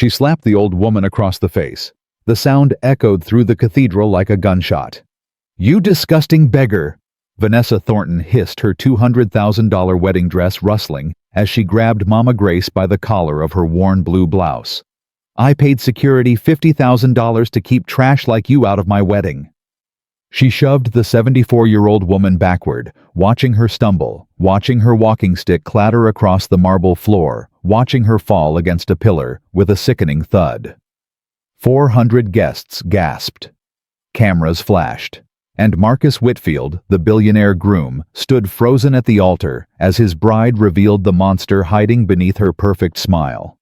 She slapped the old woman across the face. The sound echoed through the cathedral like a gunshot. "You disgusting beggar!" Vanessa Thornton hissed, her $200,000 wedding dress rustling as she grabbed Mama Grace by the collar of her worn blue blouse. "I paid security $50,000 to keep trash like you out of my wedding." She shoved the 74-year-old woman backward, watching her stumble, watching her walking stick clatter across the marble floor, watching her fall against a pillar with a sickening thud. 400 guests gasped. Cameras flashed. And Marcus Whitfield, the billionaire groom, stood frozen at the altar as his bride revealed the monster hiding beneath her perfect smile.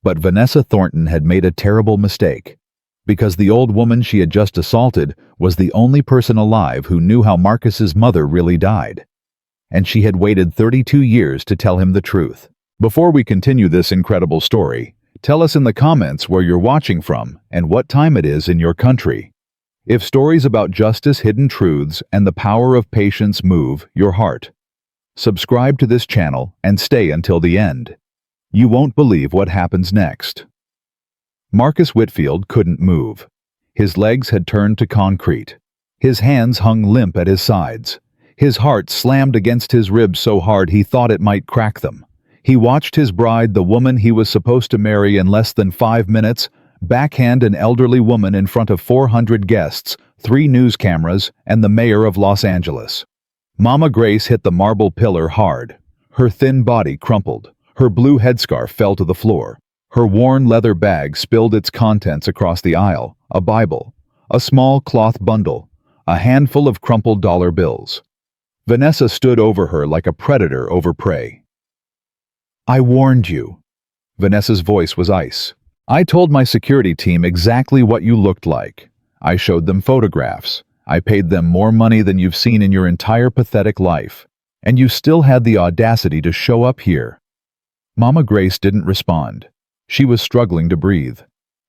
But Vanessa Thornton had made a terrible mistake, because the old woman she had just assaulted was the only person alive who knew how Marcus's mother really died. And she had waited 32 years to tell him the truth. Before we continue this incredible story, tell us in the comments where you're watching from and what time it is in your country. If stories about justice, hidden truths, and the power of patience move your heart, subscribe to this channel and stay until the end. You won't believe what happens next. Marcus Whitfield couldn't move. His legs had turned to concrete. His hands hung limp at his sides. His heart slammed against his ribs so hard he thought it might crack them. He watched his bride, the woman he was supposed to marry in less than 5 minutes, backhand an elderly woman in front of 400 guests, 3 news cameras, and the mayor of Los Angeles. Mama Grace hit the marble pillar hard. Her thin body crumpled. Her blue headscarf fell to the floor. Her worn leather bag spilled its contents across the aisle, a Bible, a small cloth bundle, a handful of crumpled dollar bills. Vanessa stood over her like a predator over prey. "I warned you." Vanessa's voice was ice. "I told my security team exactly what you looked like. I showed them photographs. I paid them more money than you've seen in your entire pathetic life. And you still had the audacity to show up here." Mama Grace didn't respond. She was struggling to breathe.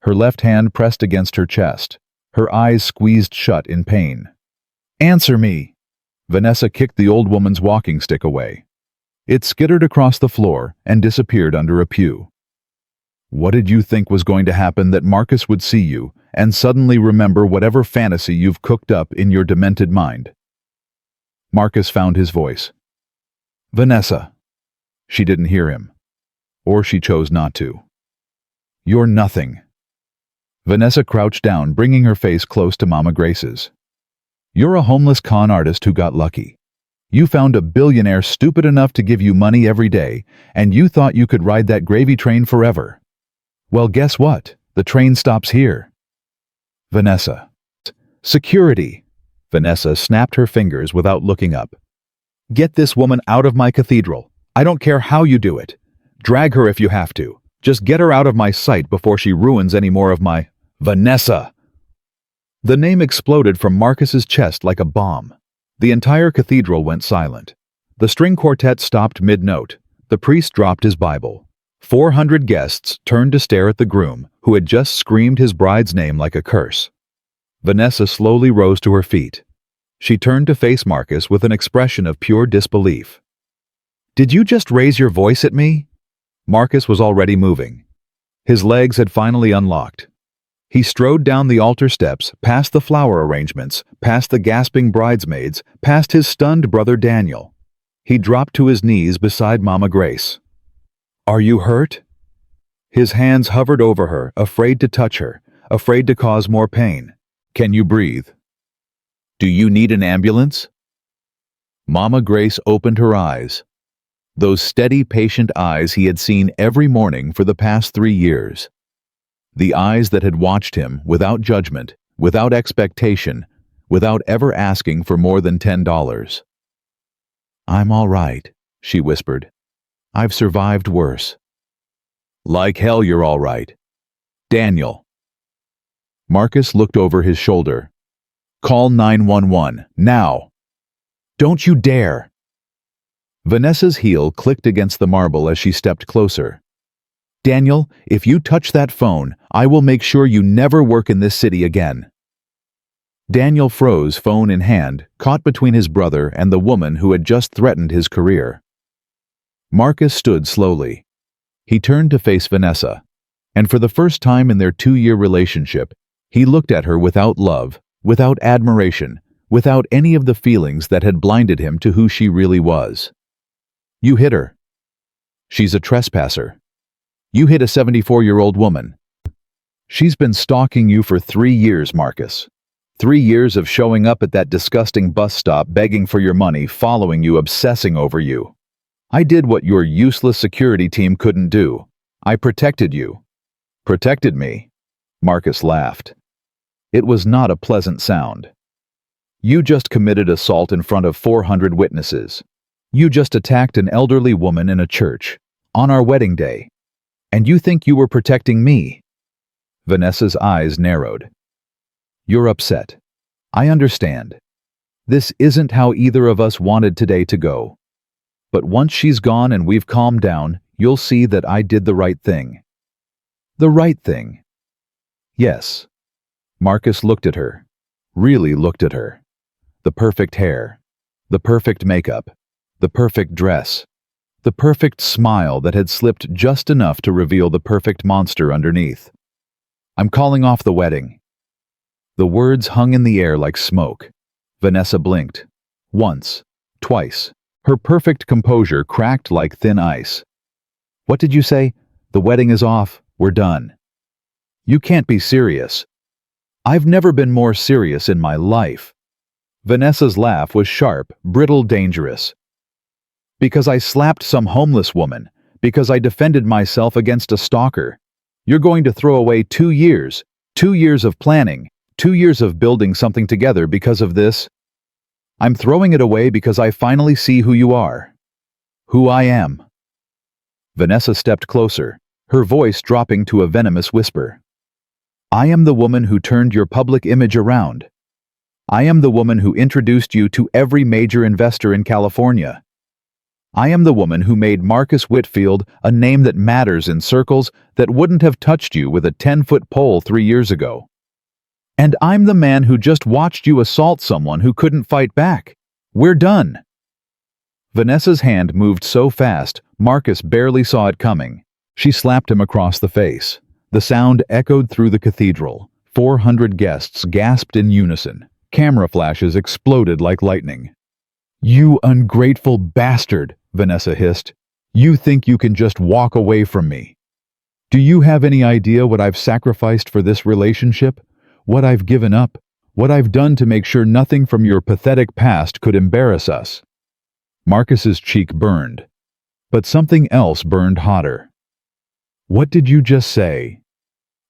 Her left hand pressed against her chest. Her eyes squeezed shut in pain. "Answer me!" Vanessa kicked the old woman's walking stick away. It skittered across the floor and disappeared under a pew. "What did you think was going to happen, that Marcus would see you and suddenly remember whatever fantasy you've cooked up in your demented mind?" Marcus found his voice. "Vanessa." She didn't hear him. Or she chose not to. "You're nothing." Vanessa crouched down, bringing her face close to Mama Grace's. "You're a homeless con artist who got lucky. You found a billionaire stupid enough to give you money every day, and you thought you could ride that gravy train forever. Well, guess what? The train stops here." "Vanessa." "Security." Vanessa snapped her fingers without looking up. "Get this woman out of my cathedral. I don't care how you do it. Drag her if you have to. Just get her out of my sight before she ruins any more of my—" "Vanessa!" The name exploded from Marcus's chest like a bomb. The entire cathedral went silent. The string quartet stopped mid-note. The priest dropped his Bible. 400 guests turned to stare at the groom, who had just screamed his bride's name like a curse. Vanessa slowly rose to her feet. She turned to face Marcus with an expression of pure disbelief. "Did you just raise your voice at me?" Marcus was already moving. His legs had finally unlocked. He strode down the altar steps, past the flower arrangements, past the gasping bridesmaids, past his stunned brother Daniel. He dropped to his knees beside Mama Grace. "Are you hurt?" His hands hovered over her, afraid to touch her, afraid to cause more pain. "Can you breathe? Do you need an ambulance?" Mama Grace opened her eyes. Those steady, patient eyes he had seen every morning for the past 3 years. The eyes that had watched him without judgment, without expectation, without ever asking for more than $10. "I'm all right," she whispered. "I've survived worse." "Like hell you're all right. Daniel." Marcus looked over his shoulder. "Call 911, now." "Don't you dare!" Vanessa's heel clicked against the marble as she stepped closer. "Daniel, if you touch that phone, I will make sure you never work in this city again." Daniel froze, phone in hand, caught between his brother and the woman who had just threatened his career. Marcus stood slowly. He turned to face Vanessa, And for the first time in their 2-year relationship, he looked at her without love, without admiration, without any of the feelings that had blinded him to who she really was. You hit her. She's a trespasser. You hit a 74-year-old woman. She's been stalking you for 3 years, Marcus. 3 years of showing up at that disgusting bus stop begging for your money, following you, obsessing over you. I did what your useless security team couldn't do. I protected you. Protected me? Marcus laughed. It was not a pleasant sound. You just committed assault in front of 400 witnesses. You just attacked an elderly woman in a church, on our wedding day. And you think you were protecting me? Vanessa's eyes narrowed. You're upset. I understand. This isn't how either of us wanted today to go. But once she's gone and we've calmed down, you'll see that I did the right thing. The right thing. Yes. Marcus looked at her. Really looked at her. The perfect hair. The perfect makeup. The perfect dress. The perfect smile that had slipped just enough to reveal the perfect monster underneath. I'm calling off the wedding. The words hung in the air like smoke. Vanessa blinked. Once. Twice. Her perfect composure cracked like thin ice. What did you say? The wedding is off. We're done. You can't be serious. I've never been more serious in my life. Vanessa's laugh was sharp, brittle, dangerous. Because I slapped some homeless woman. Because I defended myself against a stalker. You're going to throw away 2 years. 2 years of planning. 2 years of building something together because of this? I'm throwing it away because I finally see who you are. Who I am. Vanessa stepped closer, her voice dropping to a venomous whisper. I am the woman who turned your public image around. I am the woman who introduced you to every major investor in California. I am the woman who made Marcus Whitfield a name that matters in circles that wouldn't have touched you with a 10-foot pole 3 years ago. And I'm the man who just watched you assault someone who couldn't fight back. We're done. Vanessa's hand moved so fast, Marcus barely saw it coming. She slapped him across the face. The sound echoed through the cathedral. 400 guests gasped in unison. Camera flashes exploded like lightning. You ungrateful bastard, Vanessa hissed. You think you can just walk away from me? Do you have any idea what I've sacrificed for this relationship? What I've given up? What I've done to make sure nothing from your pathetic past could embarrass us? Marcus's cheek burned. But something else burned hotter. What did you just say?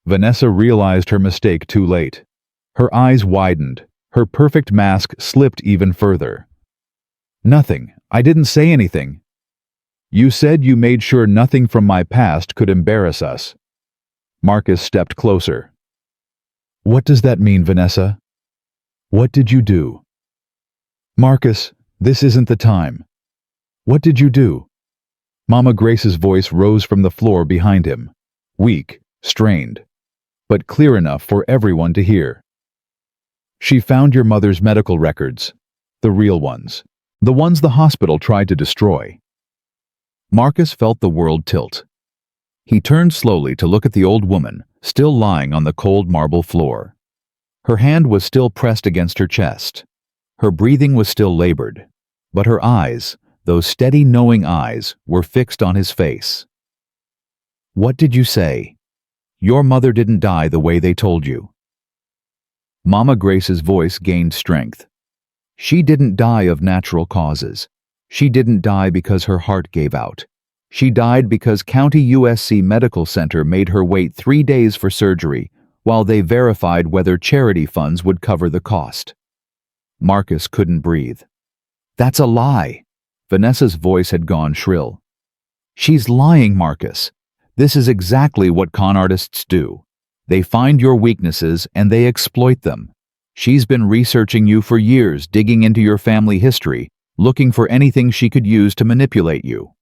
Vanessa realized her mistake too late. Her eyes widened. Her perfect mask slipped even further. Nothing. I didn't say anything. You said you made sure nothing from my past could embarrass us. Marcus stepped closer. What does that mean, Vanessa? What did you do? Marcus, this isn't the time. What did you do? Mama Grace's voice rose from the floor behind him, weak, strained, but clear enough for everyone to hear. She found your mother's medical records, the real ones, the ones the hospital tried to destroy. Marcus felt the world tilt. He turned slowly to look at the old woman, still lying on the cold marble floor. Her hand was still pressed against her chest. Her breathing was still labored, but her eyes, those steady, knowing eyes, were fixed on his face. What did you say? Your mother didn't die the way they told you. Mama Grace's voice gained strength. She didn't die of natural causes. She didn't die because her heart gave out. She died because County USC Medical Center made her wait 3 days for surgery while they verified whether charity funds would cover the cost. Marcus couldn't breathe. That's a lie. Vanessa's voice had gone shrill. She's lying, Marcus. This is exactly what con artists do. They find your weaknesses and they exploit them. She's been researching you for years, digging into your family history, looking for anything she could use to manipulate you.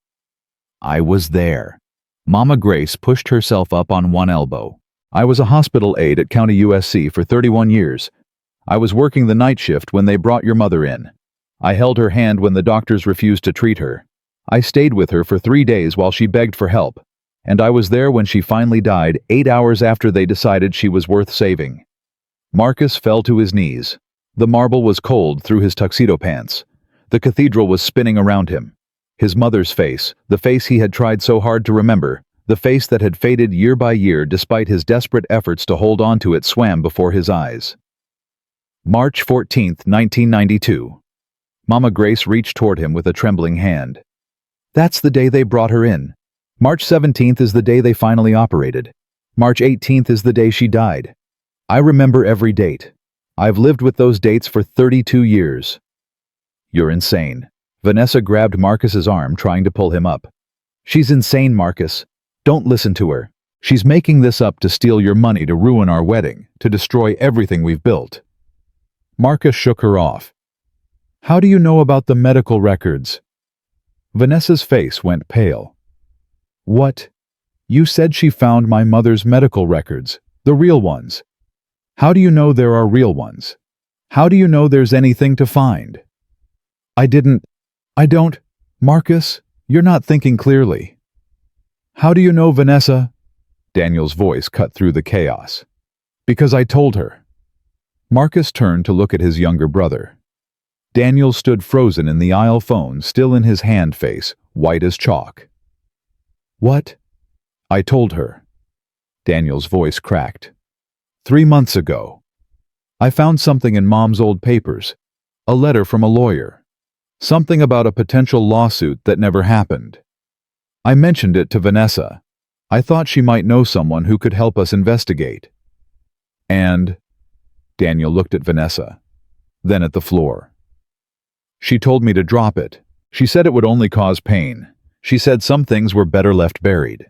I was there. Mama Grace pushed herself up on one elbow. I was a hospital aide at County USC for 31 years. I was working the night shift when they brought your mother in. I held her hand when the doctors refused to treat her. I stayed with her for 3 days while she begged for help. and I was there when she finally died 8 hours after they decided she was worth saving. Marcus fell to his knees. The marble was cold through his tuxedo pants. The cathedral was spinning around him. His mother's face, the face he had tried so hard to remember, the face that had faded year by year despite his desperate efforts to hold on to it, swam before his eyes. March 14, 1992. Mama Grace reached toward him with a trembling hand. That's the day they brought her in. March 17th is the day they finally operated. March 18th is the day she died. I remember every date. I've lived with those dates for 32 years. You're insane. Vanessa grabbed Marcus's arm, trying to pull him up. She's insane, Marcus. Don't listen to her. She's making this up to steal your money, to ruin our wedding, to destroy everything we've built. Marcus shook her off. How do you know about the medical records? Vanessa's face went pale. What? You said she found my mother's medical records, the real ones. How do you know there are real ones? How do you know there's anything to find? I don't. Marcus, you're not thinking clearly. How do you know, Vanessa? Daniel's voice cut through the chaos. Because I told her. Marcus turned to look at his younger brother. Daniel stood frozen in the aisle, phone still in his hand, face white as chalk. What? I told her. Daniel's voice cracked. 3 months ago. I found something in Mom's old papers. A letter from a lawyer. Something about a potential lawsuit that never happened. I mentioned it to Vanessa. I thought she might know someone who could help us investigate. And... Daniel looked at Vanessa, then at the floor. She told me to drop it. She said it would only cause pain. She said some things were better left buried.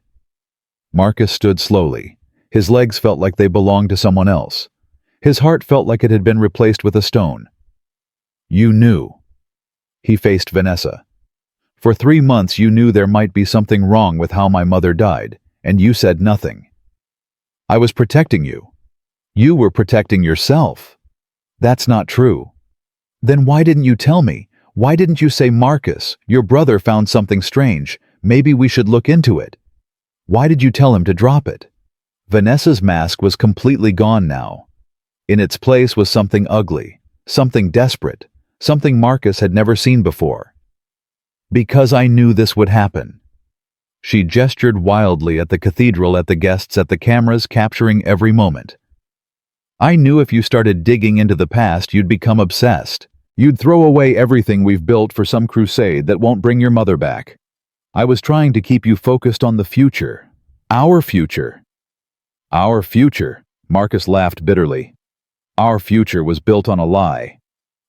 Marcus stood slowly. His legs felt like they belonged to someone else. His heart felt like it had been replaced with a stone. You knew. He faced Vanessa. For 3 months you knew there might be something wrong with how my mother died, and you said nothing. I was protecting you. You were protecting yourself. That's not true. Then why didn't you tell me? Why didn't you say, Marcus, your brother found something strange. Maybe we should look into it. Why did you tell him to drop it? Vanessa's mask was completely gone now. In its place was something ugly, something desperate, something Marcus had never seen before. Because I knew this would happen. She gestured wildly at the cathedral, at the guests, at the cameras capturing every moment. I knew if you started digging into the past, you'd become obsessed. You'd throw away everything we've built for some crusade that won't bring your mother back. I was trying to keep you focused on the future. Our future. Our future, Marcus laughed bitterly. Our future was built on a lie.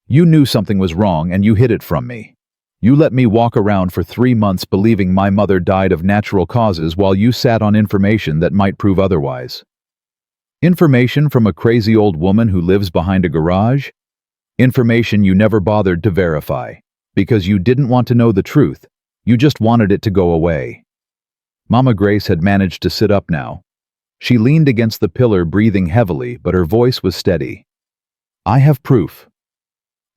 You knew something was wrong and you hid it from me. You let me walk around for 3 months believing my mother died of natural causes while you sat on information that might prove otherwise. Information from a crazy old woman who lives behind a garage? Information you never bothered to verify, because you didn't want to know the truth. You just wanted it to go away. Mama Grace had managed to sit up now. She leaned against the pillar, breathing heavily, but her voice was steady. I have proof.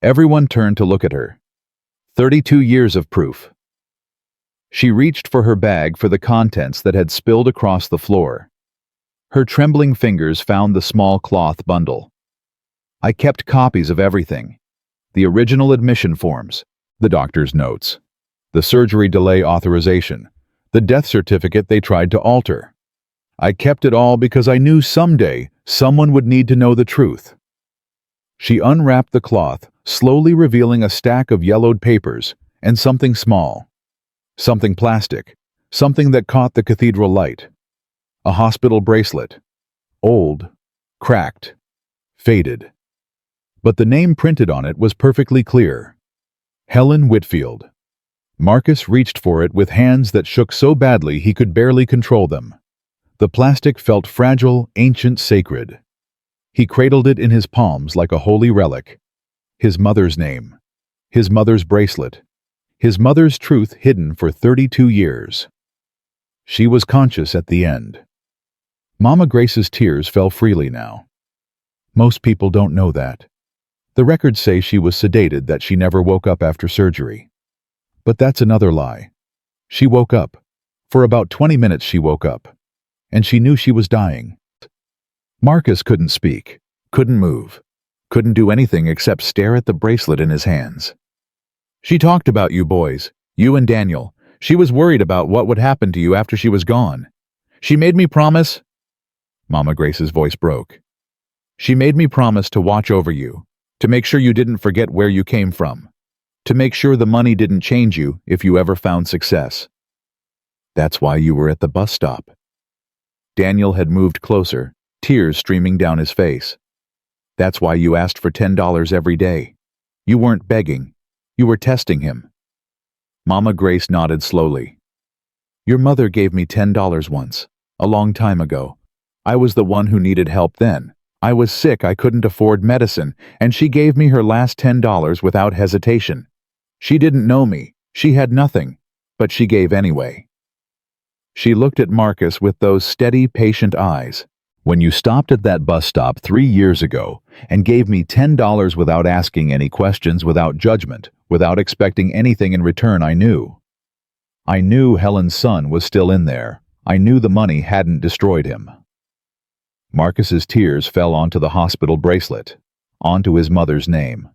Everyone turned to look at her. 32 years of proof. She reached for her bag for the contents that had spilled across the floor. Her trembling fingers found the small cloth bundle. I kept copies of everything. The original admission forms, the doctor's notes, the surgery delay authorization, the death certificate they tried to alter. I kept it all because I knew someday someone would need to know the truth. She unwrapped the cloth, slowly revealing a stack of yellowed papers and something small. Something plastic, something that caught the cathedral light. A hospital bracelet. Old, cracked, faded. But the name printed on it was perfectly clear. Helen Whitfield. Marcus reached for it with hands that shook so badly he could barely control them. The plastic felt fragile, ancient, sacred. He cradled it in his palms like a holy relic. His mother's name. His mother's bracelet. His mother's truth hidden for 32 years. She was conscious at the end. Mama Grace's tears fell freely now. Most people don't know that. The records say she was sedated, that she never woke up after surgery. But that's another lie. She woke up. For about 20 minutes she woke up, and she knew she was dying. Marcus couldn't speak, couldn't move, couldn't do anything except stare at the bracelet in his hands. She talked about you boys, you and Daniel. She was worried about what would happen to you after she was gone. She made me promise. Mama Grace's voice broke. She made me promise to watch over you, to make sure you didn't forget where you came from, to make sure the money didn't change you if you ever found success. That's why you were at the bus stop. Daniel had moved closer, tears streaming down his face. That's why you asked for $10 every day. You weren't begging. You were testing him. Mama Grace nodded slowly. Your mother gave me $10 once, a long time ago. I was the one who needed help then. I was sick, I couldn't afford medicine, and she gave me her last $10 without hesitation. She didn't know me, she had nothing, but she gave anyway. She looked at Marcus with those steady, patient eyes. When you stopped at that bus stop 3 years ago and gave me $10 without asking any questions, without judgment, without expecting anything in return, I knew. I knew Helen's son was still in there. I knew the money hadn't destroyed him. Marcus's tears fell onto the hospital bracelet, onto his mother's name.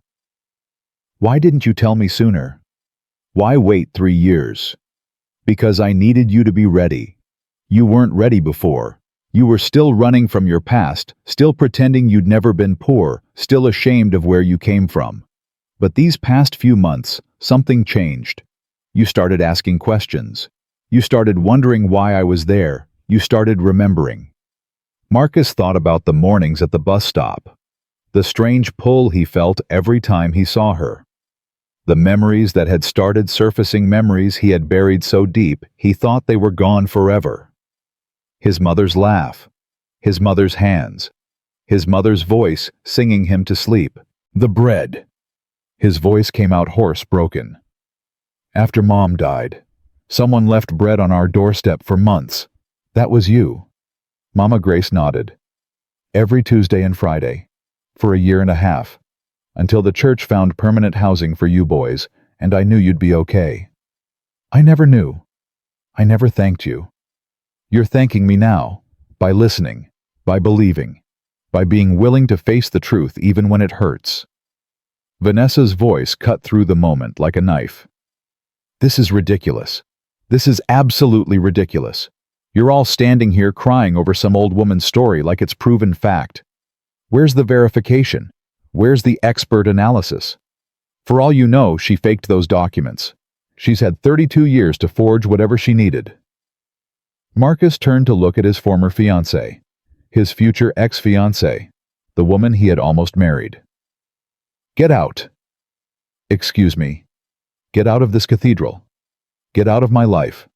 Why didn't you tell me sooner? Why wait 3 years? Because I needed you to be ready. You weren't ready before. You were still running from your past, still pretending you'd never been poor, still ashamed of where you came from. But these past few months, something changed. You started asking questions. You started wondering why I was there. You started remembering. Marcus thought about the mornings at the bus stop, the strange pull he felt every time he saw her. The memories that had started surfacing, memories he had buried so deep he thought they were gone forever. His mother's laugh, his mother's hands, his mother's voice singing him to sleep. The bread. His voice came out hoarse, broken. After Mom died, someone left bread on our doorstep for months. That was you. Mama Grace nodded. Every Tuesday and Friday, for a year and a half, until the church found permanent housing for you boys, and I knew you'd be okay. I never knew. I never thanked you. You're thanking me now, by listening, by believing, by being willing to face the truth even when it hurts. Vanessa's voice cut through the moment like a knife. This is ridiculous. This is absolutely ridiculous. You're all standing here crying over some old woman's story like it's proven fact. Where's the verification? Where's the expert analysis? For all you know, she faked those documents. She's had 32 years to forge whatever she needed. Marcus turned to look at his former fiancée, his future ex-fiancée, the woman he had almost married. Get out. Excuse me. Get out of this cathedral. Get out of my life.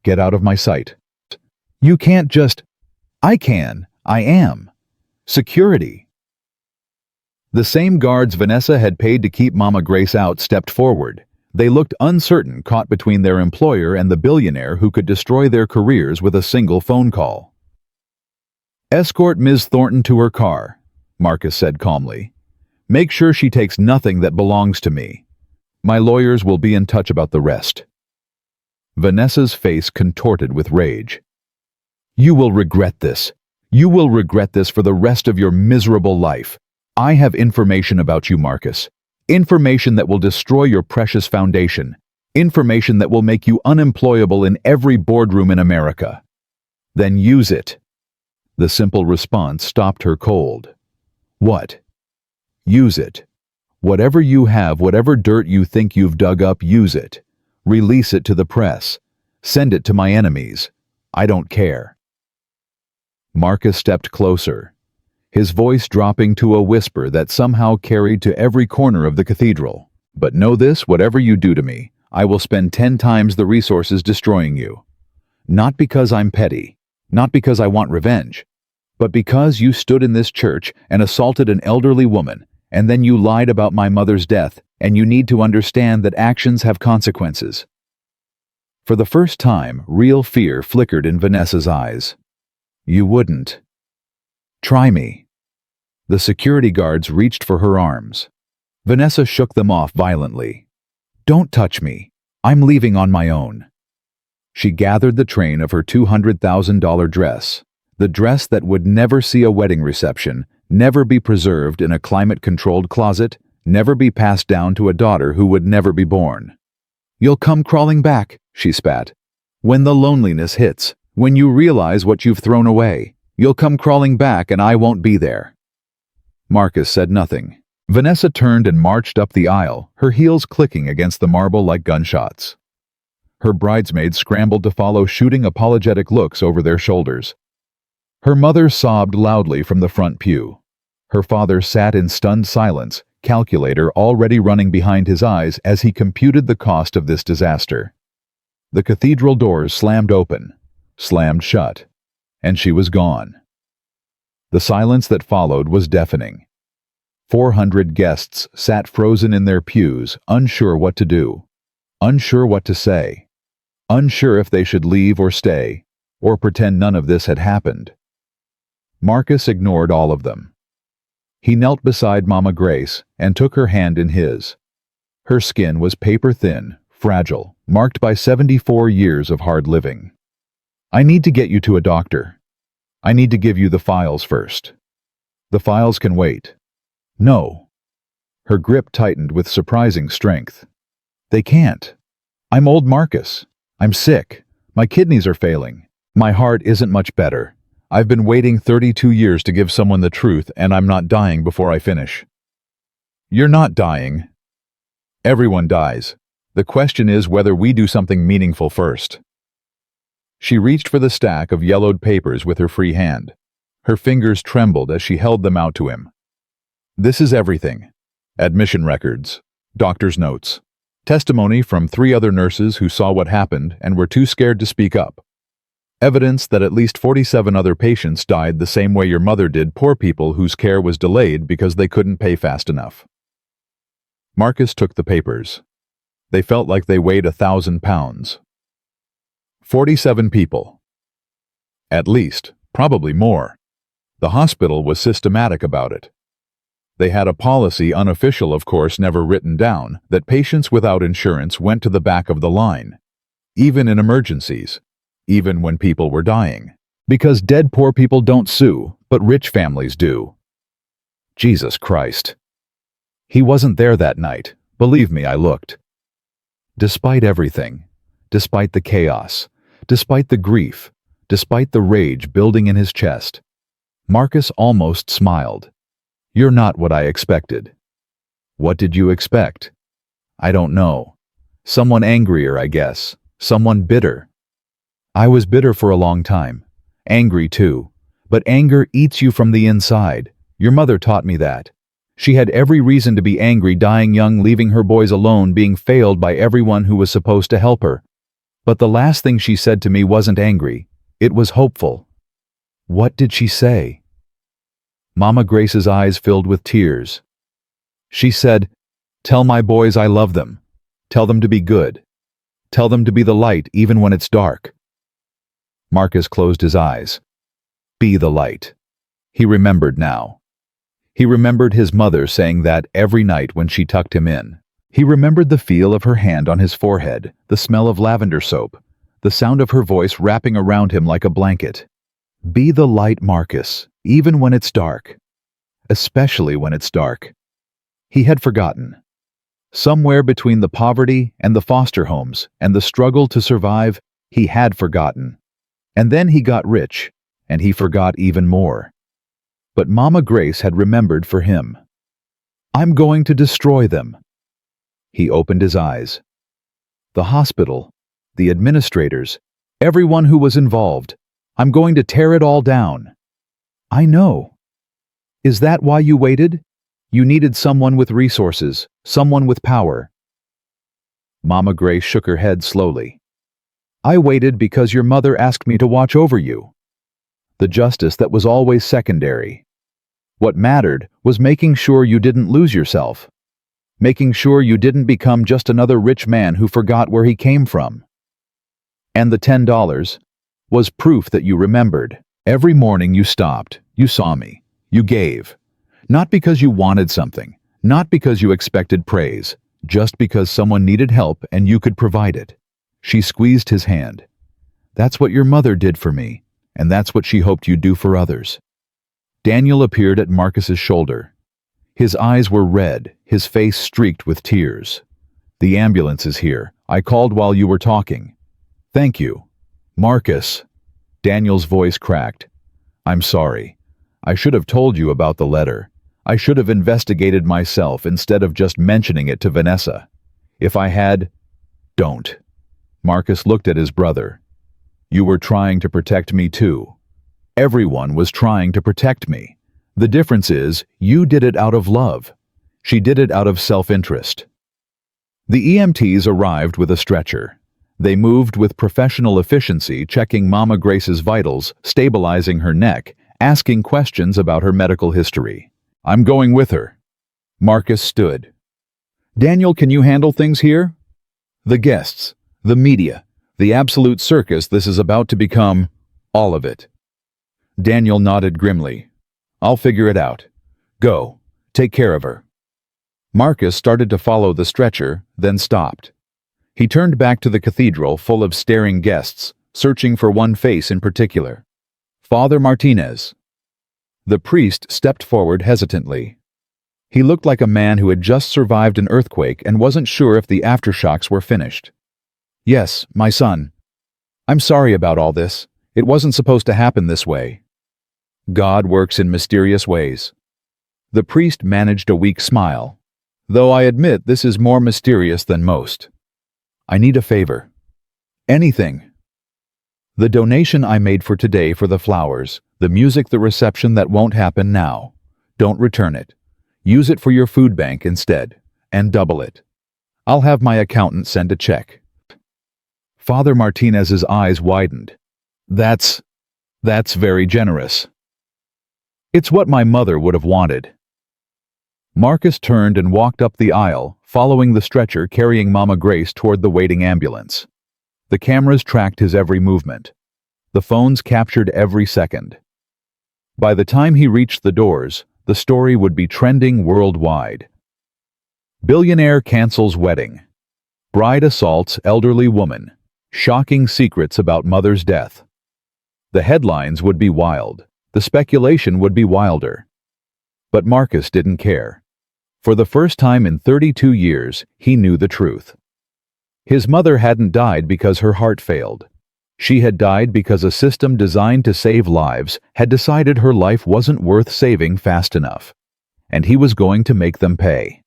Get out of my sight. You can't just... I can. I am. Security. The same guards Vanessa had paid to keep Mama Grace out stepped forward. They looked uncertain, caught between their employer and the billionaire who could destroy their careers with a single phone call. Escort Ms. Thornton to her car, Marcus said calmly. Make sure she takes nothing that belongs to me. My lawyers will be in touch about the rest. Vanessa's face contorted with rage. You will regret this. You will regret this for the rest of your miserable life. I have information about you, Marcus. Information that will destroy your precious foundation. Information that will make you unemployable in every boardroom in America. Then use it. The simple response stopped her cold. What? Use it. Whatever you have, whatever dirt you think you've dug up, use it. Release it to the press. Send it to my enemies. I don't care. Marcus stepped closer, his voice dropping to a whisper that somehow carried to every corner of the cathedral. But know this, whatever you do to me, I will spend 10 times the resources destroying you. Not because I'm petty, not because I want revenge, but because you stood in this church and assaulted an elderly woman, and then you lied about my mother's death, and you need to understand that actions have consequences. For the first time, real fear flickered in Vanessa's eyes. You wouldn't. Try me. The security guards reached for her arms. Vanessa shook them off violently. Don't touch me. I'm leaving on my own. She gathered the train of her $200,000 dress, the dress that would never see a wedding reception, never be preserved in a climate-controlled closet, never be passed down to a daughter who would never be born. "You'll come crawling back," she spat. "When the loneliness hits, when you realize what you've thrown away, you'll come crawling back and I won't be there." Marcus said nothing. Vanessa turned and marched up the aisle, her heels clicking against the marble like gunshots. Her bridesmaids scrambled to follow, shooting apologetic looks over their shoulders. Her mother sobbed loudly from the front pew. Her father sat in stunned silence, calculator already running behind his eyes as he computed the cost of this disaster. The cathedral doors slammed open, slammed shut, and she was gone. The silence that followed was deafening. 400 guests sat frozen in their pews, unsure what to do, unsure what to say, unsure if they should leave or stay, or pretend none of this had happened. Marcus ignored all of them. He knelt beside Mama Grace and took her hand in his. Her skin was paper-thin, fragile, marked by 74 years of hard living. "I need to get you to a doctor. I need to give you the files first." "The files can wait." "No." Her grip tightened with surprising strength. "They can't. I'm old Marcus. I'm sick. My kidneys are failing. My heart isn't much better. I've been waiting 32 years to give someone the truth, and I'm not dying before I finish." "You're not dying. Everyone dies. The question is whether we do something meaningful first." She reached for the stack of yellowed papers with her free hand. Her fingers trembled as she held them out to him. "This is everything. Admission records, doctor's notes, testimony from 3 other nurses who saw what happened and were too scared to speak up. Evidence that at least 47 other patients died the same way your mother did, poor people whose care was delayed because they couldn't pay fast enough." Marcus took the papers. They felt like they weighed 1,000 pounds. 47 people. At least, probably more. The hospital was systematic about it. They had a policy, unofficial of course, never written down, that patients without insurance went to the back of the line. Even in emergencies. Even when people were dying. Because dead poor people don't sue, but rich families do. Jesus Christ. He wasn't there that night. Believe me, I looked. Despite everything, despite the chaos, despite the grief, despite the rage building in his chest, Marcus almost smiled. "You're not what I expected." "What did you expect?" "I don't know. Someone angrier, I guess. Someone bitter." "I was bitter for a long time. Angry too. But anger eats you from the inside. Your mother taught me that. She had every reason to be angry, dying young, leaving her boys alone, being failed by everyone who was supposed to help her. But the last thing she said to me wasn't angry. It was hopeful." "What did she say?" Mama Grace's eyes filled with tears. "She said, 'Tell my boys I love them. Tell them to be good. Tell them to be the light even when it's dark.'" Marcus closed his eyes. Be the light. He remembered now. He remembered his mother saying that every night when she tucked him in. He remembered the feel of her hand on his forehead, the smell of lavender soap, the sound of her voice wrapping around him like a blanket. Be the light, Marcus, even when it's dark. Especially when it's dark. He had forgotten. Somewhere between the poverty and the foster homes and the struggle to survive, he had forgotten. And then he got rich, and he forgot even more. But Mama Grace had remembered for him. "I'm going to destroy them." He opened his eyes. The hospital, the administrators, everyone who was involved. I'm going to tear it all down. I know. Is that why you waited? You needed someone with resources, someone with power. Mama Grace shook her head slowly. I waited because your mother asked me to watch over you. The justice that was always secondary. What mattered was making sure you didn't lose yourself. Making sure you didn't become just another rich man who forgot where he came from. And the $10 was proof that you remembered. Every morning you stopped, you saw me, you gave. Not because you wanted something, not because you expected praise, just because someone needed help and you could provide it. She squeezed his hand. That's what your mother did for me, and that's what she hoped you'd do for others. Daniel appeared at Marcus's shoulder. His eyes were red, his face streaked with tears. The ambulance is here. I called while you were talking. Thank you. Marcus. Daniel's voice cracked. I'm sorry. I should have told you about the letter. I should have investigated myself instead of just mentioning it to Vanessa. If I had... Don't. Marcus looked at his brother. You were trying to protect me too. Everyone was trying to protect me. The difference is, you did it out of love. She did it out of self-interest. The EMTs arrived with a stretcher. They moved with professional efficiency, checking Mama Grace's vitals, stabilizing her neck, asking questions about her medical history. I'm going with her. Marcus stood. Daniel, can you handle things here? The guests, the media, the absolute circus this is about to become, all of it. Daniel nodded grimly. I'll figure it out. Go. Take care of her. Marcus started to follow the stretcher, then stopped. He turned back to the cathedral full of staring guests, searching for one face in particular. Father Martinez. The priest stepped forward hesitantly. He looked like a man who had just survived an earthquake and wasn't sure if the aftershocks were finished. Yes, my son. I'm sorry about all this. It wasn't supposed to happen this way. God works in mysterious ways. The priest managed a weak smile. Though I admit this is more mysterious than most. I need a favor. Anything. The donation I made for today for the flowers, the music, the reception that won't happen now. Don't return it. Use it for your food bank instead, and double it. I'll have my accountant send a check. Father Martinez's eyes widened. That's very generous. It's what my mother would have wanted. Marcus turned and walked up the aisle, following the stretcher carrying Mama Grace toward the waiting ambulance. The cameras tracked his every movement. The phones captured every second. By the time he reached the doors, the story would be trending worldwide. Billionaire cancels wedding. Bride assaults elderly woman. Shocking secrets about mother's death. The headlines would be wild. The speculation would be wilder. But Marcus didn't care. For the first time in 32 years, he knew the truth. His mother hadn't died because her heart failed. She had died because a system designed to save lives had decided her life wasn't worth saving fast enough. And he was going to make them pay.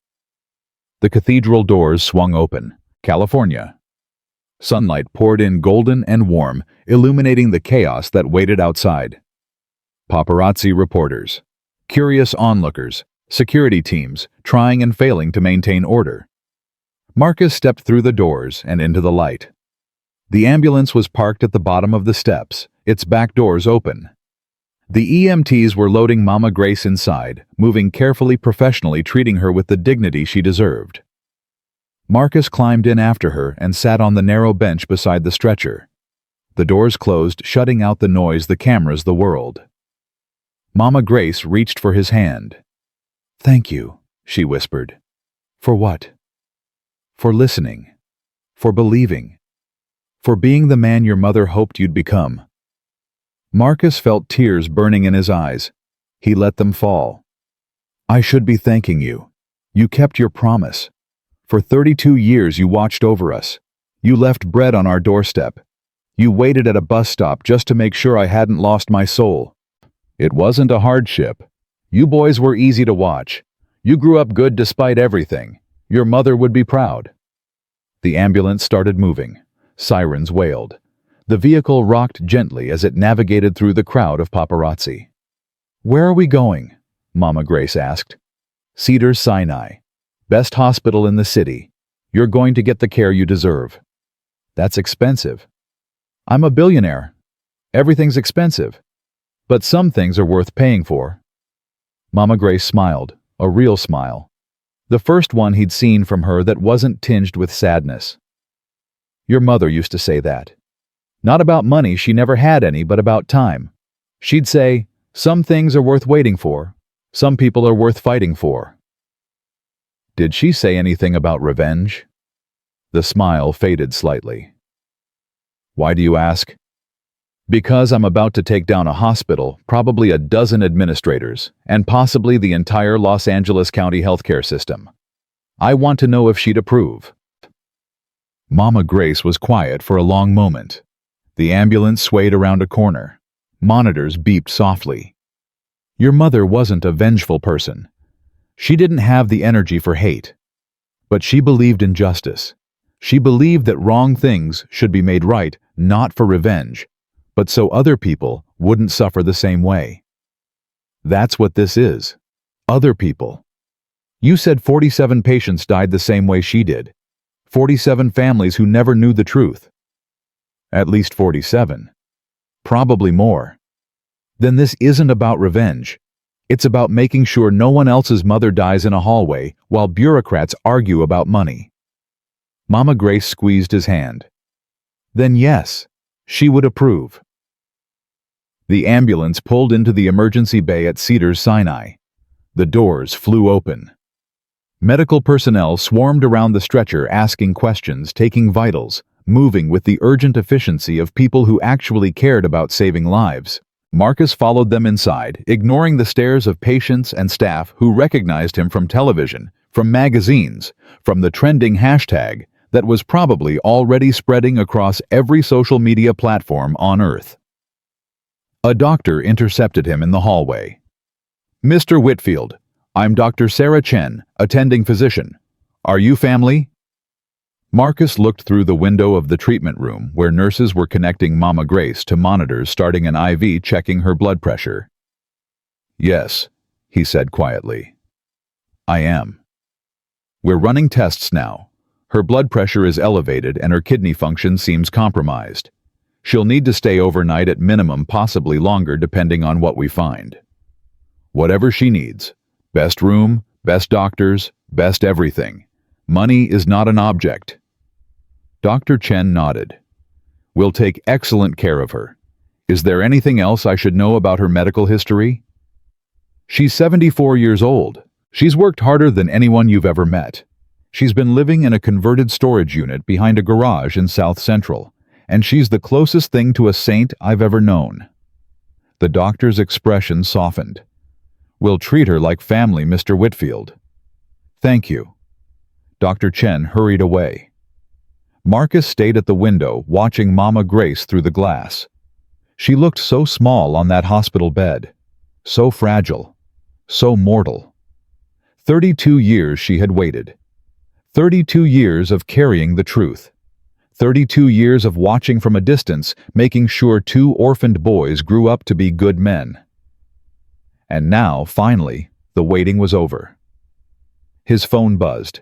The cathedral doors swung open. California. Sunlight poured in golden and warm, illuminating the chaos that waited outside. Paparazzi reporters. Curious onlookers. Security teams, trying and failing to maintain order. Marcus stepped through the doors and into the light. The ambulance was parked at the bottom of the steps, its back doors open. The EMTs were loading Mama Grace inside, moving carefully, professionally, treating her with the dignity she deserved. Marcus climbed in after her and sat on the narrow bench beside the stretcher. The doors closed, shutting out the noise, the cameras, the world. Mama Grace reached for his hand. Thank you, she whispered. For what? For listening. For believing. For being the man your mother hoped you'd become. Marcus felt tears burning in his eyes. He let them fall. I should be thanking you. You kept your promise. For 32 years you watched over us. You left bread on our doorstep. You waited at a bus stop just to make sure I hadn't lost my soul. It wasn't a hardship. You boys were easy to watch. You grew up good despite everything. Your mother would be proud. The ambulance started moving. Sirens wailed. The vehicle rocked gently as it navigated through the crowd of paparazzi. Where are we going? Mama Grace asked. Cedars-Sinai. Best hospital in the city. You're going to get the care you deserve. That's expensive. I'm a billionaire. Everything's expensive. But some things are worth paying for. Mama Grace smiled, a real smile. The first one he'd seen from her that wasn't tinged with sadness. Your mother used to say that. Not about money, she never had any, but about time. She'd say, some things are worth waiting for. Some people are worth fighting for. Did she say anything about revenge? The smile faded slightly. Why do you ask? Because I'm about to take down a hospital, probably a dozen administrators, and possibly the entire Los Angeles County healthcare system. I want to know if she'd approve." Mama Grace was quiet for a long moment. The ambulance swayed around a corner. Monitors beeped softly. Your mother wasn't a vengeful person. She didn't have the energy for hate. But she believed in justice. She believed that wrong things should be made right, not for revenge, but so other people wouldn't suffer the same way. That's what this is. Other people. You said 47 patients died the same way she did. 47 families who never knew the truth. At least 47. Probably more. Then this isn't about revenge. It's about making sure no one else's mother dies in a hallway while bureaucrats argue about money. Mama Grace squeezed his hand. Then yes, she would approve. The ambulance pulled into the emergency bay at Cedars-Sinai. The doors flew open. Medical personnel swarmed around the stretcher asking questions, taking vitals, moving with the urgent efficiency of people who actually cared about saving lives. Marcus followed them inside, ignoring the stares of patients and staff who recognized him from television, from magazines, from the trending hashtag that was probably already spreading across every social media platform on Earth. A doctor intercepted him in the hallway. "Mr. Whitfield, I'm Dr. Sarah Chen, attending physician. Are you family?" Marcus looked through the window of the treatment room where nurses were connecting Mama Grace to monitors starting an IV checking her blood pressure. "Yes," he said quietly. "I am. We're running tests now. Her blood pressure is elevated and her kidney function seems compromised. She'll need to stay overnight at minimum, possibly longer depending on what we find. Whatever she needs. Best room, best doctors, best everything. Money is not an object." Dr. Chen nodded. "We'll take excellent care of her. Is there anything else I should know about her medical history?" "She's 74 years old. She's worked harder than anyone you've ever met. She's been living in a converted storage unit behind a garage in South Central, and she's the closest thing to a saint I've ever known." The doctor's expression softened. "We'll treat her like family, Mr. Whitfield." "Thank you." Dr. Chen hurried away. Marcus stayed at the window, watching Mama Grace through the glass. She looked so small on that hospital bed, so fragile, so mortal. 32 years she had waited. 32 years of carrying the truth. 32 years of watching from a distance, making sure 2 orphaned boys grew up to be good men. And now, finally, the waiting was over. His phone buzzed,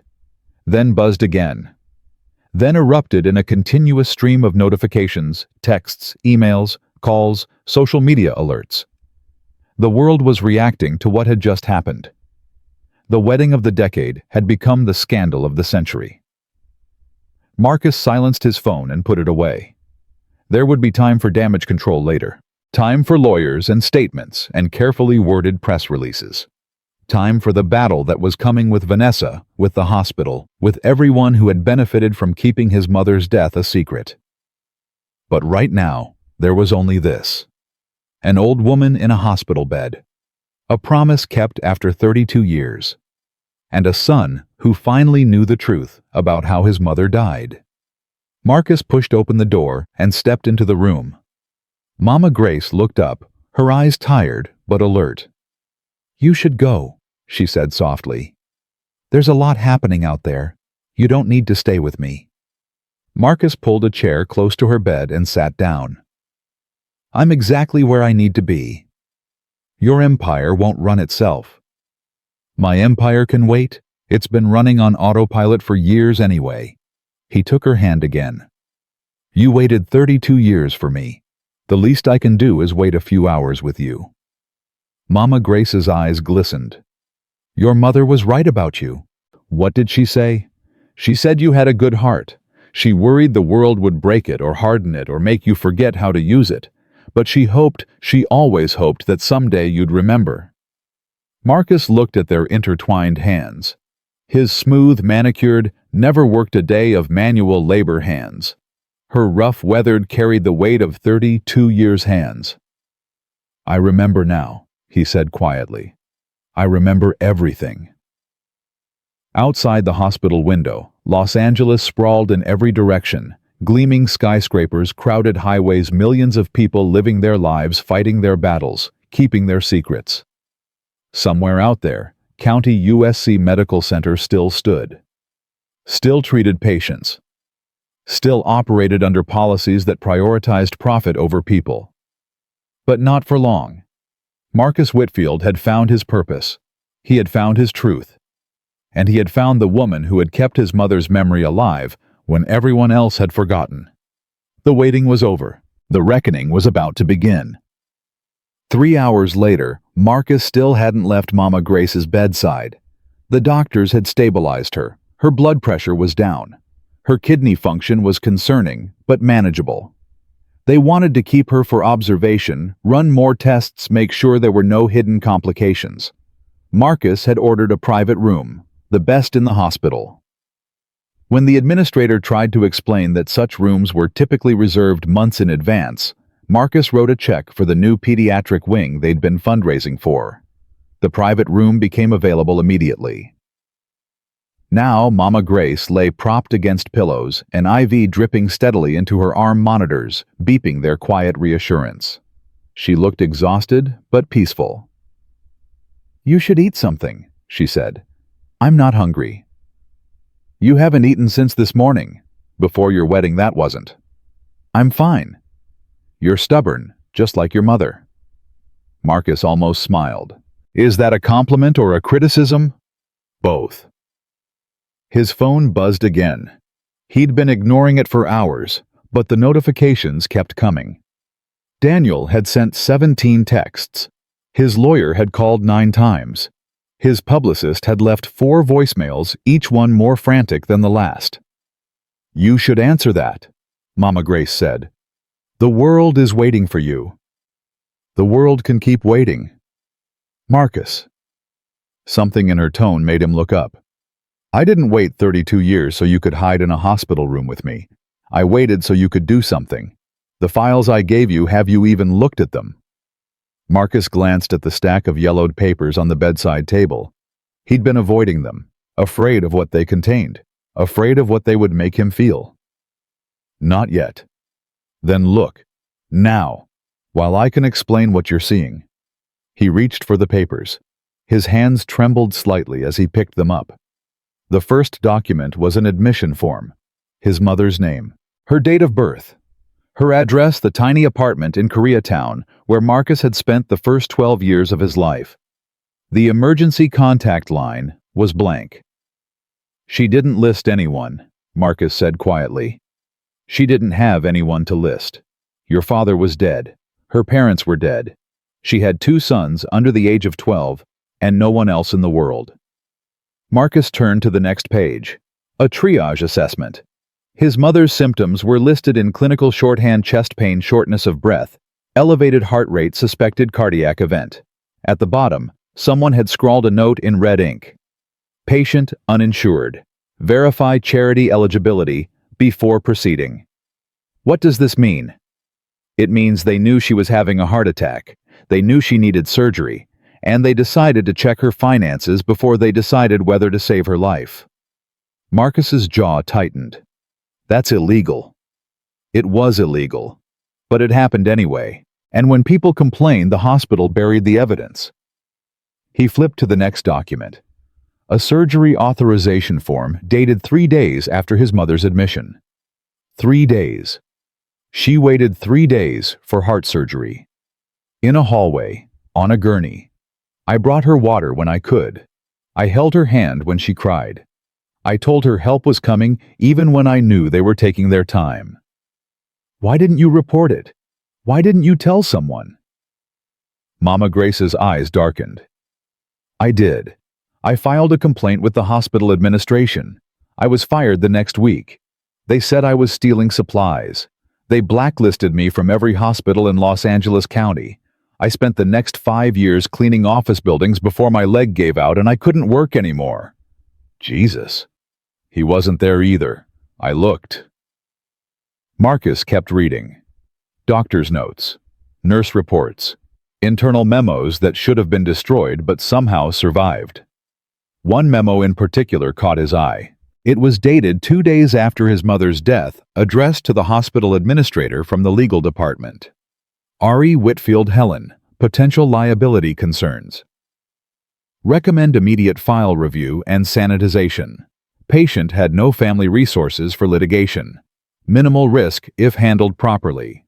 then buzzed again, then erupted in a continuous stream of notifications, texts, emails, calls, social media alerts. The world was reacting to what had just happened. The wedding of the decade had become the scandal of the century. Marcus silenced his phone and put it away. There would be time for damage control later. Time for lawyers and statements and carefully worded press releases. Time for the battle that was coming with Vanessa, with the hospital, with everyone who had benefited from keeping his mother's death a secret. But right now, there was only this. An old woman in a hospital bed. A promise kept after 32 years. And a son who finally knew the truth about how his mother died. Marcus pushed open the door and stepped into the room. Mama Grace looked up, her eyes tired but alert. "You should go," she said softly. "There's a lot happening out there. You don't need to stay with me." Marcus pulled a chair close to her bed and sat down. "I'm exactly where I need to be. Your empire won't run itself. My empire can wait. It's been running on autopilot for years anyway." He took her hand again. "You waited 32 years for me. The least I can do is wait a few hours with you." Mama Grace's eyes glistened. "Your mother was right about you." "What did she say?" "She said you had a good heart. She worried the world would break it or harden it or make you forget how to use it. But she always hoped that someday you'd remember." Marcus looked at their intertwined hands. His smooth, manicured, never worked a day of manual labor hands. Her rough weathered carried the weight of 32 years' hands. "I remember now," he said quietly. "I remember everything." Outside the hospital window, Los Angeles sprawled in every direction. Gleaming skyscrapers, crowded highways, millions of people living their lives, fighting their battles, keeping their secrets. Somewhere out there, County USC Medical Center still stood. Still treated patients. Still operated under policies that prioritized profit over people. But not for long. Marcus Whitfield had found his purpose. He had found his truth. And he had found the woman who had kept his mother's memory alive when everyone else had forgotten. The waiting was over. The reckoning was about to begin. 3 hours later, Marcus still hadn't left Mama Grace's bedside. The doctors had stabilized her. Her blood pressure was down. Her kidney function was concerning, but manageable. They wanted to keep her for observation, run more tests, make sure there were no hidden complications. Marcus had ordered a private room, the best in the hospital. When the administrator tried to explain that such rooms were typically reserved months in advance, Marcus wrote a check for the new pediatric wing they'd been fundraising for. The private room became available immediately. Now Mama Grace lay propped against pillows, an IV dripping steadily into her arm monitors, beeping their quiet reassurance. She looked exhausted, but peaceful. "You should eat something," she said. "I'm not hungry." "You haven't eaten since this morning. Before your wedding, that wasn't." "I'm fine." "You're stubborn, just like your mother." Marcus almost smiled. "Is that a compliment or a criticism?" "Both." His phone buzzed again. He'd been ignoring it for hours, but the notifications kept coming. Daniel had sent 17 texts. His lawyer had called 9 times. His publicist had left 4 voicemails, each one more frantic than the last. "You should answer that," Mama Grace said. "The world is waiting for you." "The world can keep waiting." "Marcus." Something in her tone made him look up. "I didn't wait 32 years so you could hide in a hospital room with me. I waited so you could do something. The files I gave you, have you even looked at them?" Marcus glanced at the stack of yellowed papers on the bedside table. He'd been avoiding them, afraid of what they contained, afraid of what they would make him feel. "Not yet." "Then look. Now. While I can explain what you're seeing." He reached for the papers. His hands trembled slightly as he picked them up. The first document was an admission form. His mother's name. Her date of birth. Her address, the tiny apartment in Koreatown, where Marcus had spent the first 12 years of his life. The emergency contact line was blank. "She didn't list anyone," Marcus said quietly. "She didn't have anyone to list. Your father was dead. Her parents were dead. She had 2 sons under the age of 12, and no one else in the world." Marcus turned to the next page. A triage assessment. His mother's symptoms were listed in clinical shorthand: chest pain, shortness of breath, elevated heart rate, suspected cardiac event. At the bottom, someone had scrawled a note in red ink. "Patient uninsured. Verify charity eligibility before proceeding." What does this mean? It means they knew she was having a heart attack. They knew she needed surgery. And they decided to check her finances before they decided whether to save her life. Marcus's jaw tightened. That's illegal. It was illegal. But it happened anyway. And when people complained, the hospital buried the evidence. He flipped to the next document. A surgery authorization form dated 3 days after his mother's admission. 3 days. She waited 3 days for heart surgery. In a hallway, on a gurney. I brought her water when I could. I held her hand when she cried. I told her help was coming even when I knew they were taking their time. Why didn't you report it? Why didn't you tell someone? Mama Grace's eyes darkened. I did. I filed a complaint with the hospital administration. I was fired the next week. They said I was stealing supplies. They blacklisted me from every hospital in Los Angeles County. I spent the next 5 years cleaning office buildings before my leg gave out and I couldn't work anymore. Jesus. He wasn't there either. I looked. Marcus kept reading. Doctor's notes, nurse reports, internal memos that should have been destroyed but somehow survived. One memo in particular caught his eye. It was dated 2 days after his mother's death, addressed to the hospital administrator from the legal department. Ari Whitfield Helen, potential liability concerns. Recommend immediate file review and sanitization. Patient had no family resources for litigation. Minimal risk if handled properly.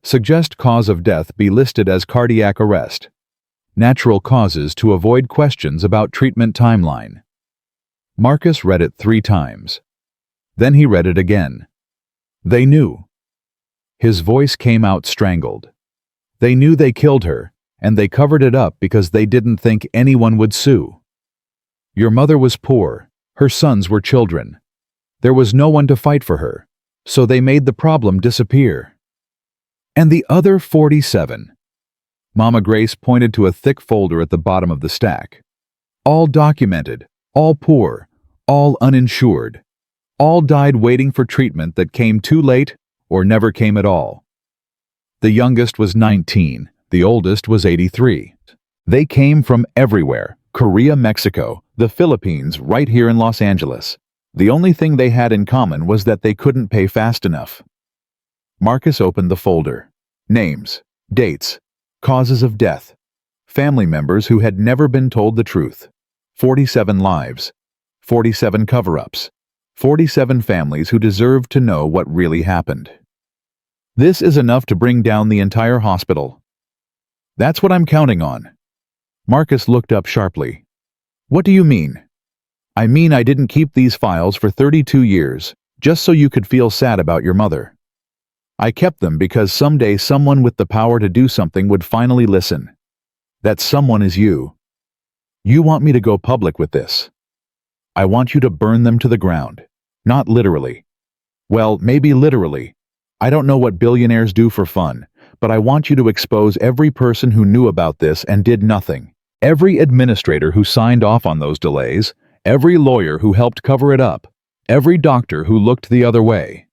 Suggest cause of death be listed as cardiac arrest. Natural causes to avoid questions about treatment timeline. Marcus read it 3 times. Then he read it again. They knew. His voice came out strangled. They knew they killed her, and they covered it up because they didn't think anyone would sue. Your mother was poor. Her sons were children. There was no one to fight for her, so they made the problem disappear. And the other 47. Mama Grace pointed to a thick folder at the bottom of the stack. All documented, all poor, all uninsured. All died waiting for treatment that came too late or never came at all. The youngest was 19, the oldest was 83. They came from everywhere, Korea, Mexico, the Philippines, right here in Los Angeles. The only thing they had in common was that they couldn't pay fast enough. Marcus opened the folder. Names, dates, causes of death, family members who had never been told the truth, 47 lives, 47 cover-ups, 47 families who deserved to know what really happened. This is enough to bring down the entire hospital. That's what I'm counting on. Marcus looked up sharply. What do you mean? I mean I didn't keep these files for 32 years, just so you could feel sad about your mother. I kept them because someday someone with the power to do something would finally listen. That someone is you. You want me to go public with this. I want you to burn them to the ground. Not literally. Well, maybe literally. I don't know what billionaires do for fun, but I want you to expose every person who knew about this and did nothing. Every administrator who signed off on those delays, every lawyer who helped cover it up, every doctor who looked the other way.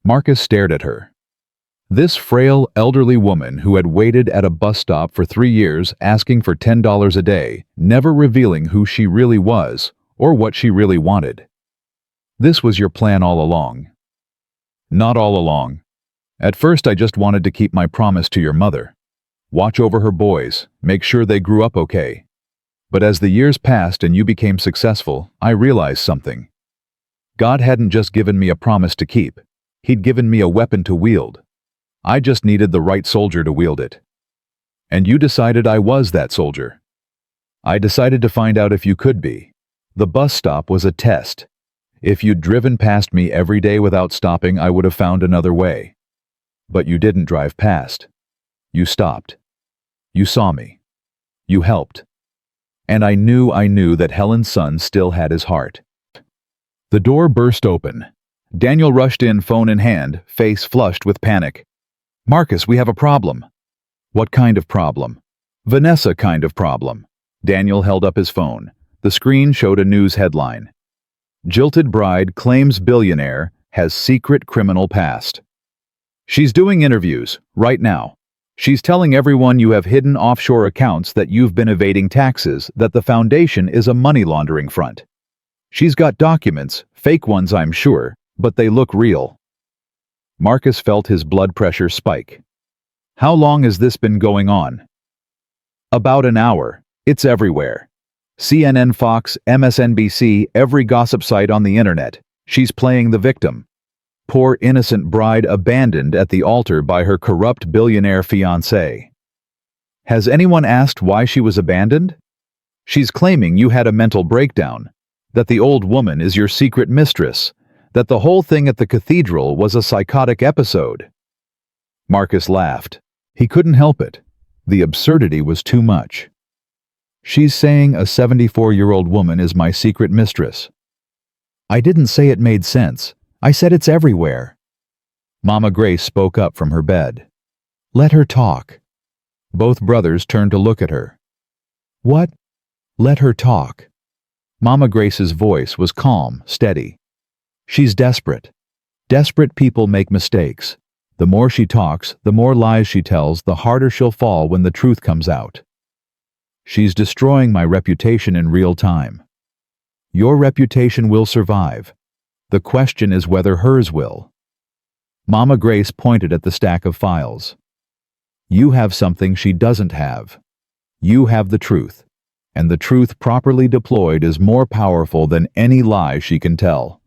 Marcus stared at her. This frail, elderly woman who had waited at a bus stop for 3 years asking for $10 a day, never revealing who she really was or what she really wanted. This was your plan all along. Not all along. At first I just wanted to keep my promise to your mother. Watch over her boys, make sure they grew up okay. But as the years passed and you became successful, I realized something. God hadn't just given me a promise to keep. He'd given me a weapon to wield. I just needed the right soldier to wield it. And you decided I was that soldier. I decided to find out if you could be. The bus stop was a test. If you'd driven past me every day without stopping, I would have found another way. But you didn't drive past. You stopped. You saw me. You helped. And I knew that Helen's son still had his heart. The door burst open. Daniel rushed in, phone in hand, face flushed with panic. Marcus, we have a problem. What kind of problem? Vanessa kind of problem. Daniel held up his phone. The screen showed a news headline. Jilted bride claims billionaire has secret criminal past. She's doing interviews, right now. She's telling everyone you have hidden offshore accounts, that you've been evading taxes, that the foundation is a money laundering front. She's got documents, fake ones I'm sure, but they look real. Marcus felt his blood pressure spike. How long has this been going on? About an hour. It's everywhere. CNN, Fox, MSNBC, every gossip site on the internet. She's playing the victim. Poor innocent bride abandoned at the altar by her corrupt billionaire fiancé. Has anyone asked why she was abandoned? She's claiming you had a mental breakdown, that the old woman is your secret mistress, that the whole thing at the cathedral was a psychotic episode. Marcus laughed. He couldn't help it. The absurdity was too much. She's saying a 74-year-old woman is my secret mistress. I didn't say it made sense. I said it's everywhere. Mama Grace spoke up from her bed. Let her talk. Both brothers turned to look at her. What? Let her talk. Mama Grace's voice was calm, steady. She's desperate. Desperate people make mistakes. The more she talks, the more lies she tells, the harder she'll fall when the truth comes out. She's destroying my reputation in real time. Your reputation will survive. The question is whether hers will. Mama Grace pointed at the stack of files. You have something she doesn't have. You have the truth, and the truth properly deployed is more powerful than any lie she can tell.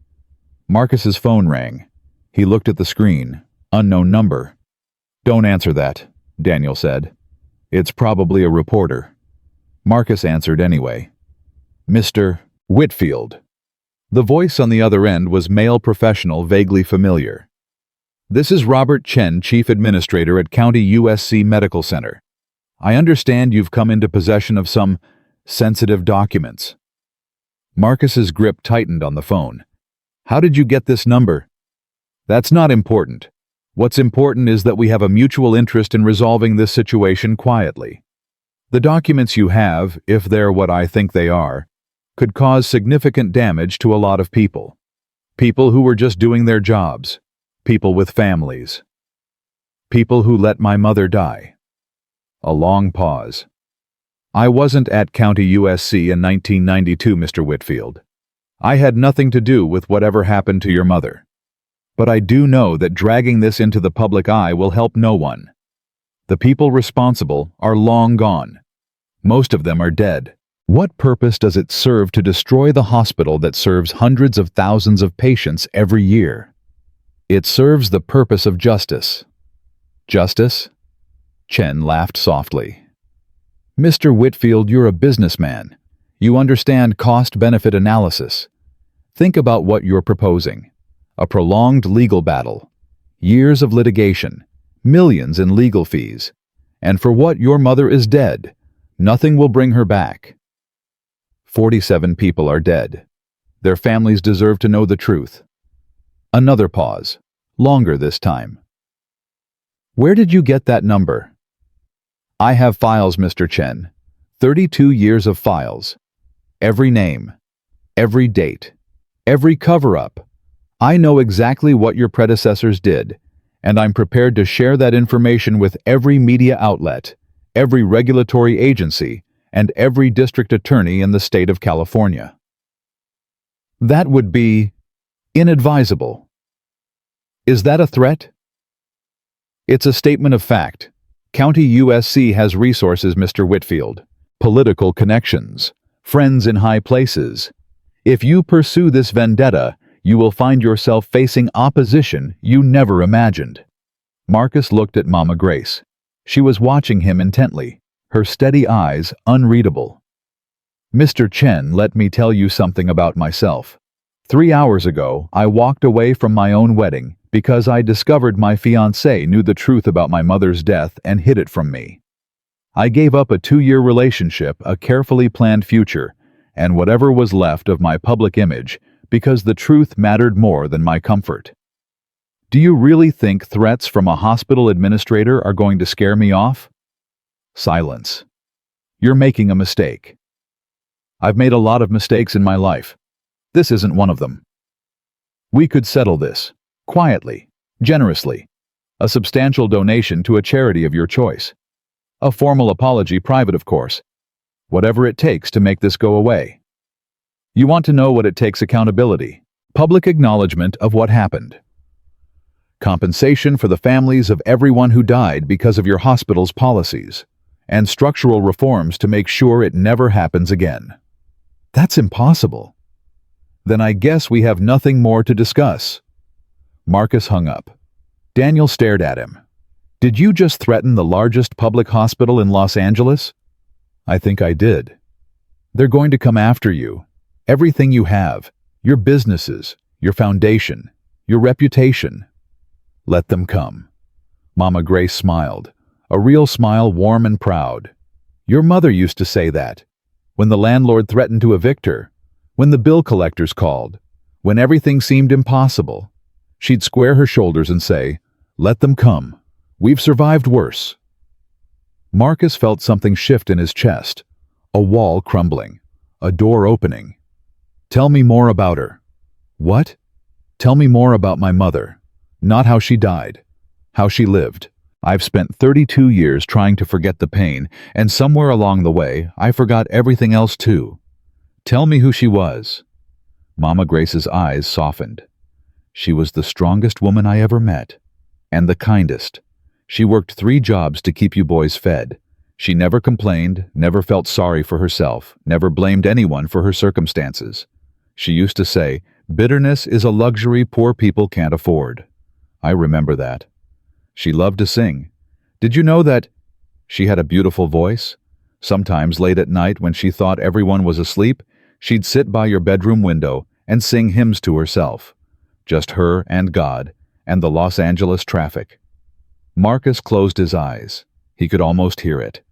Marcus's phone rang. He looked at the screen. Unknown number. Don't answer that, Daniel said. It's probably a reporter. Marcus answered anyway. Mr. Whitfield. The voice on the other end was male professional, vaguely familiar. This is Robert Chen, Chief Administrator at County USC Medical Center. I understand you've come into possession of some sensitive documents. Marcus's grip tightened on the phone. How did you get this number? That's not important. What's important is that we have a mutual interest in resolving this situation quietly. The documents you have, if they're what I think they are, could cause significant damage to a lot of people. People who were just doing their jobs. People with families. People who let my mother die. A long pause. I wasn't at County USC in 1992, Mr. Whitfield. I had nothing to do with whatever happened to your mother. But I do know that dragging this into the public eye will help no one. The people responsible are long gone. Most of them are dead. What purpose does it serve to destroy the hospital that serves hundreds of thousands of patients every year? It serves the purpose of justice. Justice? Chen laughed softly. Mr. Whitfield, you're a businessman. You understand cost-benefit analysis. Think about what you're proposing. A prolonged legal battle. Years of litigation. Millions in legal fees. And for what your mother is dead, nothing will bring her back. 47 people are dead. Their families deserve to know the truth. Another pause. Longer this time. Where did you get that number? I have files, Mr. Chen. 32 years of files. Every name. Every date. Every cover-up. I know exactly what your predecessors did, and I'm prepared to share that information with every media outlet, every regulatory agency, and every district attorney in the state of California. That would be inadvisable. Is that a threat? It's a statement of fact. County USC has resources, Mr. Whitfield, political connections, friends in high places. If you pursue this vendetta, you will find yourself facing opposition you never imagined. Marcus looked at Mama Grace. She was watching him intently, her steady eyes unreadable. Mr. Chen, let me tell you something about myself. 3 hours ago, I walked away from my own wedding because I discovered my fiancé knew the truth about my mother's death and hid it from me. I gave up a 2-year relationship, a carefully planned future, and whatever was left of my public image because the truth mattered more than my comfort. Do you really think threats from a hospital administrator are going to scare me off? Silence. You're making a mistake. I've made a lot of mistakes in my life. This isn't one of them. We could settle this, quietly, generously. A substantial donation to a charity of your choice. A formal apology, private of course. Whatever it takes to make this go away. You want to know what it takes: accountability, public acknowledgement of what happened. Compensation for the families of everyone who died because of your hospital's policies, and structural reforms to make sure it never happens again. That's impossible. Then I guess we have nothing more to discuss. Marcus hung up. Daniel stared at him. Did you just threaten the largest public hospital in Los Angeles? I think I did. They're going to come after you. Everything you have, your businesses, your foundation, your reputation. Let them come. Mama Grace smiled, a real smile, warm and proud. Your mother used to say that. When the landlord threatened to evict her, when the bill collectors called, when everything seemed impossible, she'd square her shoulders and say, "Let them come. We've survived worse." Marcus felt something shift in his chest, a wall crumbling, a door opening. Tell me more about her. What? Tell me more about my mother. Not how she died. How she lived. I've spent 32 years trying to forget the pain, and somewhere along the way, I forgot everything else too. Tell me who she was. Mama Grace's eyes softened. She was the strongest woman I ever met. And the kindest. She worked 3 jobs to keep you boys fed. She never complained, never felt sorry for herself, never blamed anyone for her circumstances. She used to say, "Bitterness is a luxury poor people can't afford." I remember that. She loved to sing. Did you know that she had a beautiful voice? Sometimes late at night when she thought everyone was asleep, she'd sit by your bedroom window and sing hymns to herself. Just her and God, and the Los Angeles traffic. Marcus closed his eyes. He could almost hear it.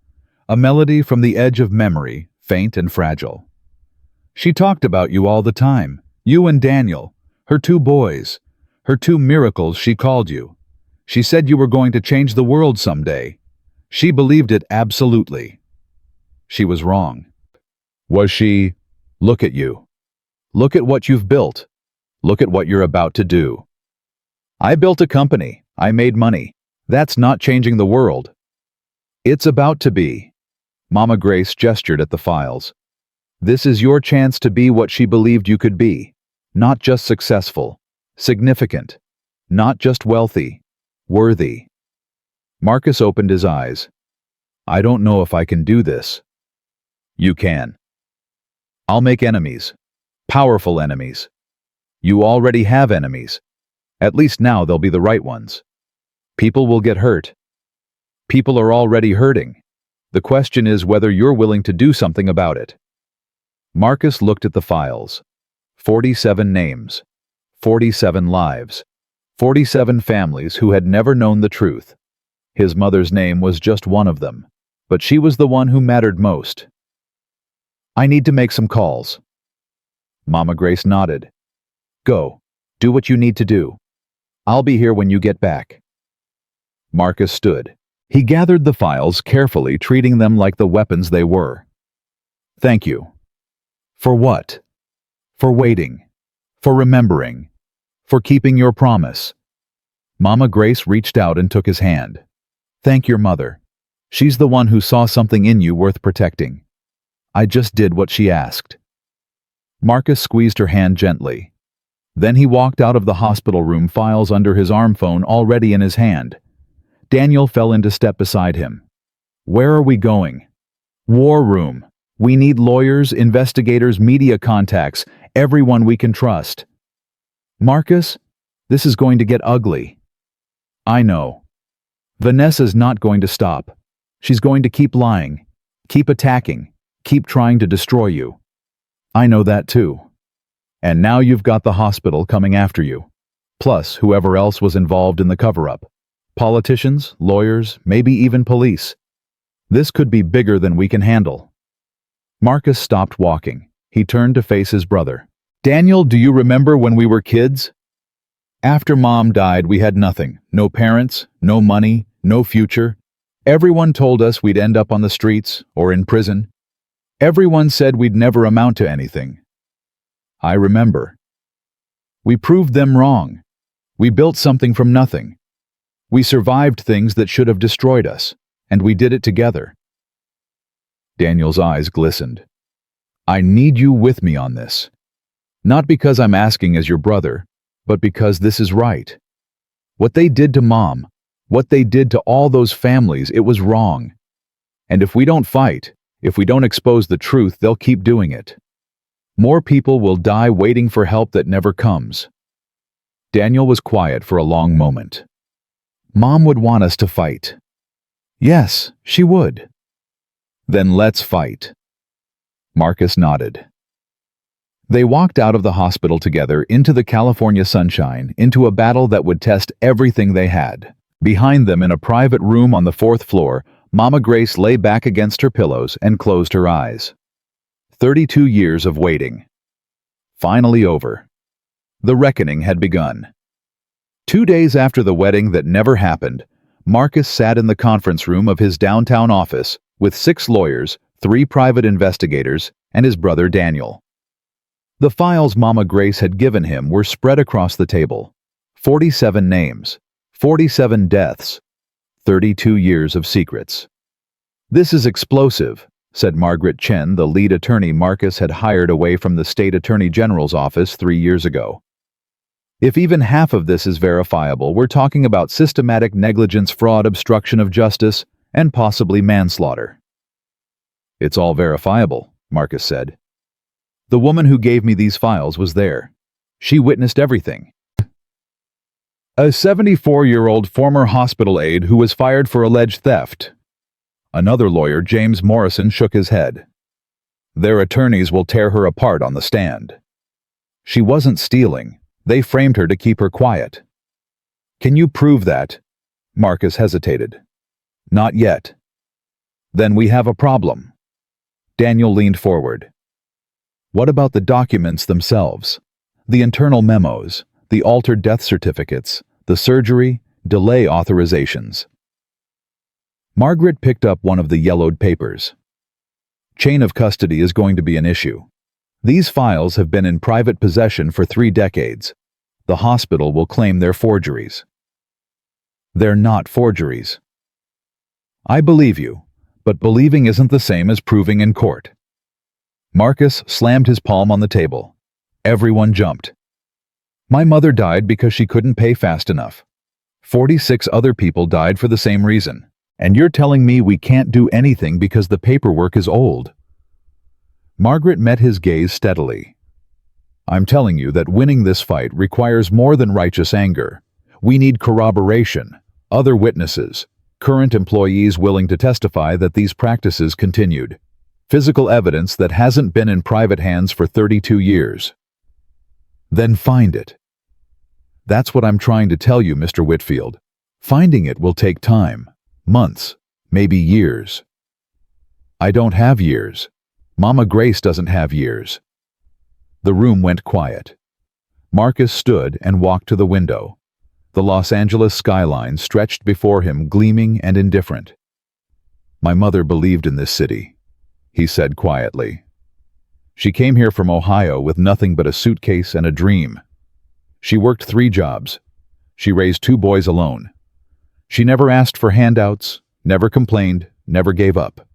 A melody from the edge of memory, faint and fragile. She talked about you all the time, you and Daniel, her 2 boys, her 2 miracles she called you. She said you were going to change the world someday. She believed it absolutely. She was wrong. Was she? Look at you. Look at what you've built. Look at what you're about to do. I built a company. I made money. That's not changing the world. It's about to be. Mama Grace gestured at the files. This is your chance to be what she believed you could be. Not just successful. Significant. Not just wealthy. Worthy. Marcus opened his eyes. I don't know if I can do this. You can. I'll make enemies. Powerful enemies. You already have enemies. At least now they'll be the right ones. People will get hurt. People are already hurting. The question is whether you're willing to do something about it. Marcus looked at the files. 47 names. 47 lives. 47 families who had never known the truth. His mother's name was just one of them, but she was the one who mattered most. I need to make some calls. Mama Grace nodded. Go. Do what you need to do. I'll be here when you get back. Marcus stood. He gathered the files carefully, treating them like the weapons they were. Thank you. For what? For waiting. For remembering. For keeping your promise. Mama Grace reached out and took his hand. Thank your mother. She's the one who saw something in you worth protecting. I just did what she asked. Marcus squeezed her hand gently. Then he walked out of the hospital room, files under his arm, phone already in his hand. Daniel fell into step beside him. Where are we going? War room. We need lawyers, investigators, media contacts, everyone we can trust. Marcus, this is going to get ugly. I know. Vanessa's not going to stop. She's going to keep lying, keep attacking, keep trying to destroy you. I know that too. And now you've got the hospital coming after you. Plus whoever else was involved in the cover-up. Politicians, lawyers, maybe even police. This could be bigger than we can handle. Marcus stopped walking. He turned to face his brother. Daniel, do you remember when we were kids? After Mom died, we had nothing. No parents, no money, no future. Everyone told us we'd end up on the streets or in prison. Everyone said we'd never amount to anything. I remember. We proved them wrong. We built something from nothing. We survived things that should have destroyed us, and we did it together. Daniel's eyes glistened. I need you with me on this. Not because I'm asking as your brother, but because this is right. What they did to Mom, what they did to all those families, it was wrong. And if we don't fight, if we don't expose the truth, they'll keep doing it. More people will die waiting for help that never comes. Daniel was quiet for a long moment. Mom would want us to fight. Yes, she would. Then let's fight. Marcus nodded. They walked out of the hospital together into the California sunshine, into a battle that would test everything they had. Behind them, in a private room on the 4th floor, Mama Grace lay back against her pillows and closed her eyes. 32 years of waiting. Finally over. The reckoning had begun. 2 days after the wedding that never happened, Marcus sat in the conference room of his downtown office with 6 lawyers, 3 private investigators, and his brother Daniel. The files Mama Grace had given him were spread across the table. 47 names, 47 deaths, 32 years of secrets. "This is explosive," said Margaret Chen, the lead attorney Marcus had hired away from the state attorney general's office 3 years ago. "If even half of this is verifiable, we're talking about systematic negligence, fraud, obstruction of justice, and possibly manslaughter." "It's all verifiable," Marcus said. "The woman who gave me these files was there. She witnessed everything." A 74-year-old former hospital aide who was fired for alleged theft. Another lawyer, James Morrison, shook his head. "Their attorneys will tear her apart on the stand. She wasn't stealing. They framed her to keep her quiet." "Can you prove that?" Marcus hesitated. "Not yet." "Then we have a problem." Daniel leaned forward. "What about the documents themselves? The internal memos, the altered death certificates, the surgery, delay authorizations?" Margaret picked up one of the yellowed papers. "Chain of custody is going to be an issue. These files have been in private possession for 3 decades. The hospital will claim they're forgeries." "They're not forgeries." "I believe you, but believing isn't the same as proving in court." Marcus slammed his palm on the table. Everyone jumped. "My mother died because she couldn't pay fast enough. 46 other people died for the same reason. And you're telling me we can't do anything because the paperwork is old?" Margaret met his gaze steadily. "I'm telling you that winning this fight requires more than righteous anger. We need corroboration, other witnesses, current employees willing to testify that these practices continued, physical evidence that hasn't been in private hands for 32 years. Then find it." "That's what I'm trying to tell you, Mr. Whitfield. Finding it will take time. Months, maybe years." "I don't have years. Mama Grace doesn't have years." The room went quiet. Marcus stood and walked to the window. The Los Angeles skyline stretched before him, gleaming and indifferent. "My mother believed in this city," he said quietly. "She came here from Ohio with nothing but a suitcase and a dream. She worked 3 jobs. She raised 2 boys alone. She never asked for handouts, never complained, never gave up.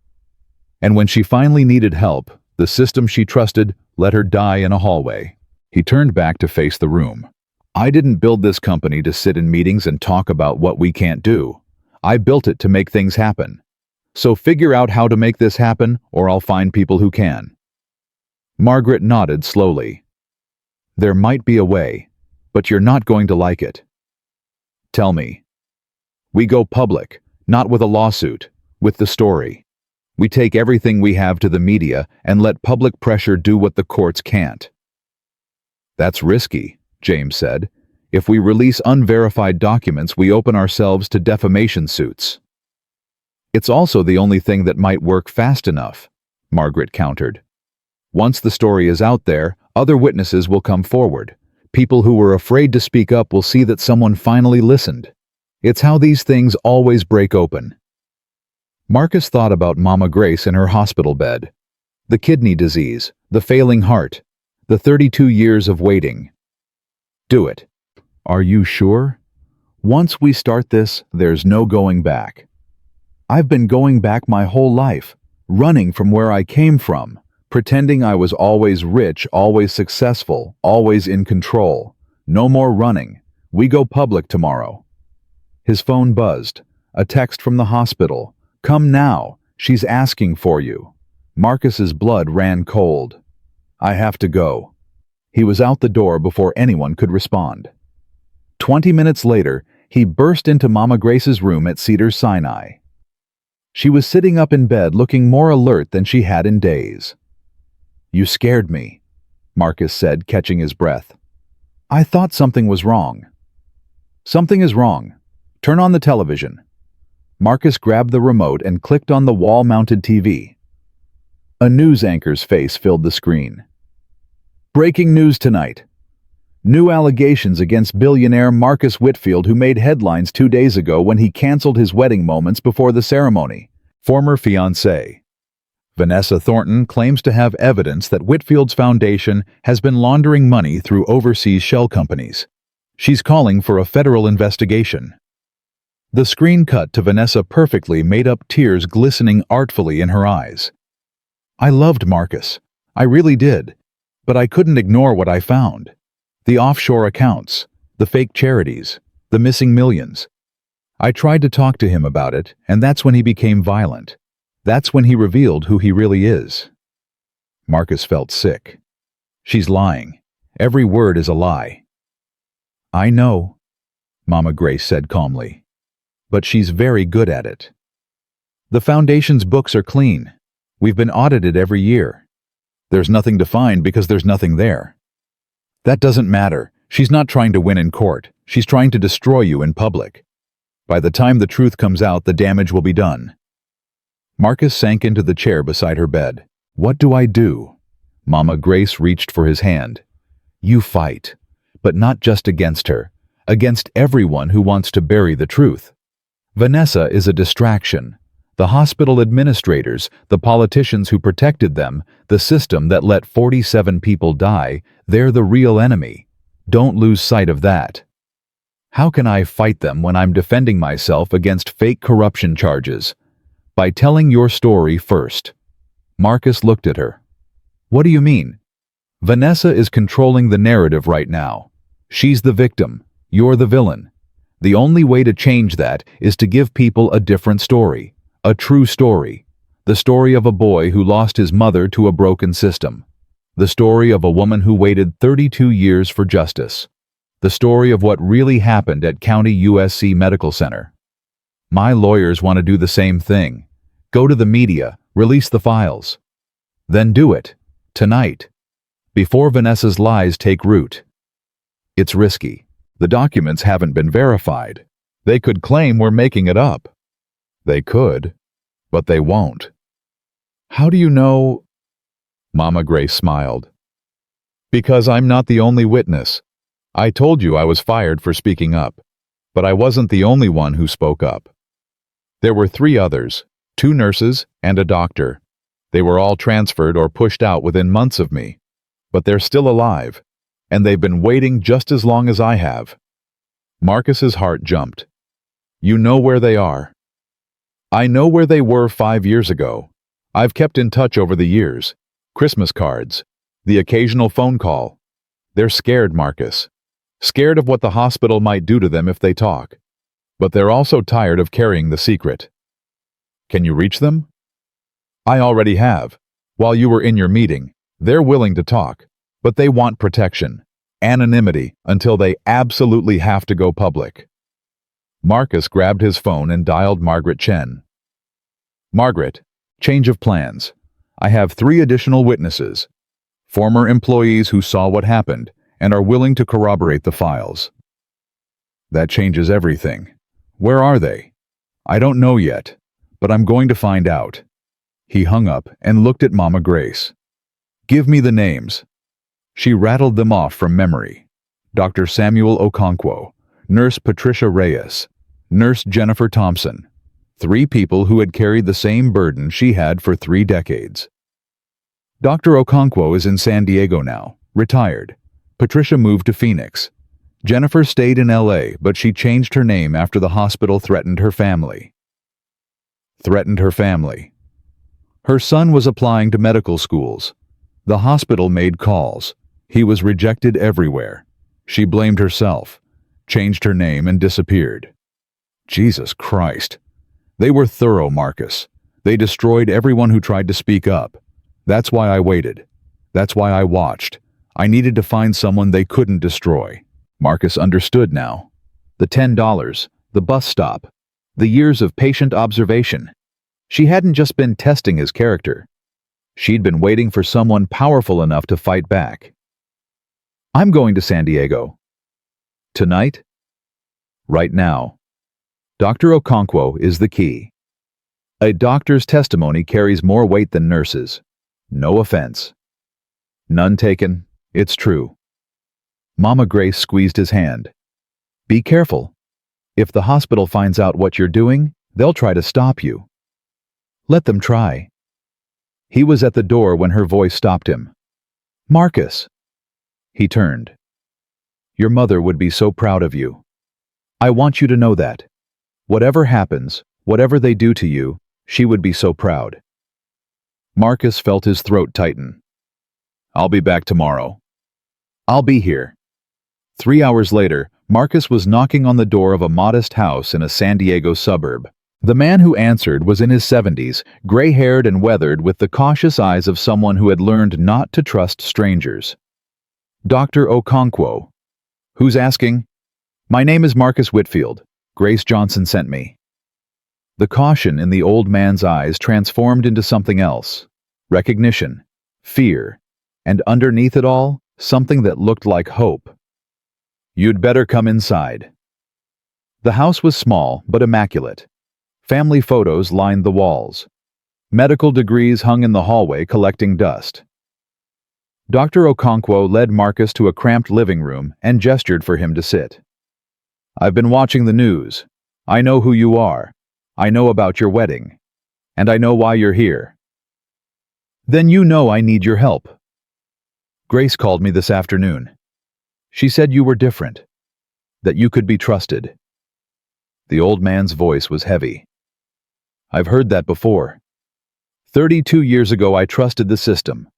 And when she finally needed help, the system she trusted let her die in a hallway." He turned back to face the room. "I didn't build this company to sit in meetings and talk about what we can't do. I built it to make things happen. So figure out how to make this happen, or I'll find people who can." Margaret nodded slowly. "There might be a way, but you're not going to like it." "Tell me." "We go public, not with a lawsuit, with the story. We take everything we have to the media and let public pressure do what the courts can't." "That's risky," James said. "If we release unverified documents, we open ourselves to defamation suits." "It's also the only thing that might work fast enough," Margaret countered. "Once the story is out there, other witnesses will come forward. People who were afraid to speak up will see that someone finally listened. It's how these things always break open." Marcus thought about Mama Grace in her hospital bed. The kidney disease, the failing heart, the 32 years of waiting. "Do it." "Are you sure?" "Once we start this, there's no going back." "I've been going back my whole life, running from where I came from, pretending I was always rich, always successful, always in control. No more running. We go public tomorrow." His phone buzzed. A text from the hospital. "Come now. She's asking for you." Marcus's blood ran cold. "I have to go." He was out the door before anyone could respond. 20 minutes later, he burst into Mama Grace's room at Cedars-Sinai. She was sitting up in bed looking more alert than she had in days. "You scared me," Marcus said, catching his breath. "I thought something was wrong." "Something is wrong. Turn on the television." Marcus grabbed the remote and clicked on the wall-mounted TV. A news anchor's face filled the screen. "Breaking news tonight. New allegations against billionaire Marcus Whitfield, who made headlines 2 days ago when he canceled his wedding moments before the ceremony. Former fiancé. Vanessa Thornton claims to have evidence that Whitfield's foundation has been laundering money through overseas shell companies. She's calling for a federal investigation. The screen cut to Vanessa perfectly made up tears glistening artfully in her eyes. I loved Marcus. I really did. But I couldn't ignore what I found. The offshore accounts, the fake charities, the missing millions. I tried to talk to him about it, and that's when he became violent. That's when he revealed who he really is. Marcus felt sick. She's lying. Every word is a lie. I know, Mama Grace said calmly. But she's very good at it. The foundation's books are clean. We've been audited every year. There's nothing to find because there's nothing there. That doesn't matter. She's not trying to win in court. She's trying to destroy you in public. By the time the truth comes out, the damage will be done. Marcus sank into the chair beside her bed. What do I do? Mama Grace reached for his hand. You fight, but not just against her, against everyone who wants to bury the truth. Vanessa is a distraction. The hospital administrators, the politicians who protected them, the system that let 47 people die, they're the real enemy. Don't lose sight of that. How can I fight them when I'm defending myself against fake corruption charges? By telling your story first. Marcus looked at her. What do you mean? Vanessa is controlling the narrative right now. She's the victim. You're the villain. The only way to change that is to give people a different story. A true story. The story of a boy who lost his mother to a broken system. The story of a woman who waited 32 years for justice. The story of what really happened at County USC Medical Center. My lawyers want to do the same thing. Go to the media, release the files. Then do it. Tonight. Before Vanessa's lies take root. It's risky. The documents haven't been verified. They could claim we're making it up. They could, but they won't. How do you know? Mama Grace smiled. Because I'm not the only witness. I told you I was fired for speaking up, but I wasn't the only one who spoke up. There were 3 others, 2 nurses and a doctor. They were all transferred or pushed out within months of me, but they're still alive, and they've been waiting just as long as I have. Marcus's heart jumped. You know where they are. I know where they were 5 years ago. I've kept in touch over the years. Christmas cards. The occasional phone call. They're scared, Marcus. Scared of what the hospital might do to them if they talk. But they're also tired of carrying the secret. Can you reach them? I already have. While you were in your meeting, they're willing to talk, but they want protection. Anonymity until they absolutely have to go public. Marcus grabbed his phone and dialed Margaret Chen. Margaret, change of plans. I have 3 additional witnesses. Former employees who saw what happened and are willing to corroborate the files. That changes everything. Where are they? I don't know yet, but I'm going to find out. He hung up and looked at Mama Grace. Give me the names. She rattled them off from memory. Dr. Samuel Okonkwo, Nurse Patricia Reyes, Nurse Jennifer Thompson. 3 people who had carried the same burden she had for 3 decades. Dr. Okonkwo is in San Diego now, retired. Patricia moved to Phoenix. Jennifer stayed in LA, but she changed her name after the hospital threatened her family. Threatened her family. Her son was applying to medical schools. The hospital made calls. He was rejected everywhere. She blamed herself, changed her name, and disappeared. Jesus Christ. They were thorough, Marcus. They destroyed everyone who tried to speak up. That's why I waited. That's why I watched. I needed to find someone they couldn't destroy. Marcus understood now. The $10, the bus stop, the years of patient observation. She hadn't just been testing his character. She'd been waiting for someone powerful enough to fight back. I'm going to San Diego. Tonight? Right now. Dr. Okonkwo is the key. A doctor's testimony carries more weight than nurses. No offense. None taken. It's true. Mama Grace squeezed his hand. Be careful. If the hospital finds out what you're doing, they'll try to stop you. Let them try. He was at the door when her voice stopped him. "Marcus!" He turned. "Your mother would be so proud of you. I want you to know that. Whatever happens, whatever they do to you, she would be so proud." Marcus felt his throat tighten. "I'll be back tomorrow." "I'll be here." 3 hours later, Marcus was knocking on the door of a modest house in a San Diego suburb. The man who answered was in his 70s, gray-haired and weathered, with the cautious eyes of someone who had learned not to trust strangers. "Dr. Okonkwo." "Who's asking?" "My name is Marcus Whitfield. Grace Johnson sent me." The caution in the old man's eyes transformed into something else. Recognition, fear, and underneath it all, something that looked like hope. "You'd better come inside." The house was small but immaculate. Family photos lined the walls. Medical degrees hung in the hallway collecting dust. Dr. Okonkwo led Marcus to a cramped living room and gestured for him to sit. "I've been watching the news. I know who you are. I know about your wedding. And I know why you're here." "Then you know I need your help." "Grace called me this afternoon. She said you were different, that you could be trusted." The old man's voice was heavy. "I've heard that before. 32 years ago I trusted the system.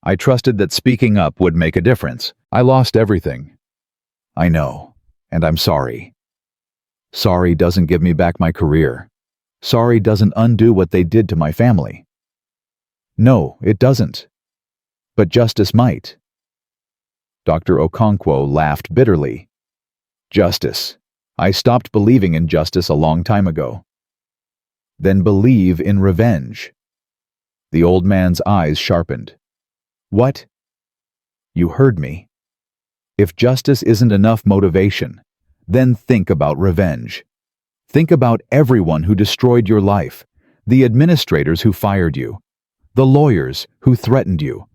I trusted that speaking up would make a difference. I lost everything. I know, and I'm sorry. Sorry doesn't give me back my career. Sorry doesn't undo what they did to my family. No, it doesn't. But justice might." Dr. Okonkwo laughed bitterly. "Justice. I stopped believing in justice a long time ago." "Then believe in revenge." The old man's eyes sharpened. "What?" "You heard me. If justice isn't enough motivation, then think about revenge. Think about everyone who destroyed your life, the administrators who fired you, the lawyers who threatened you,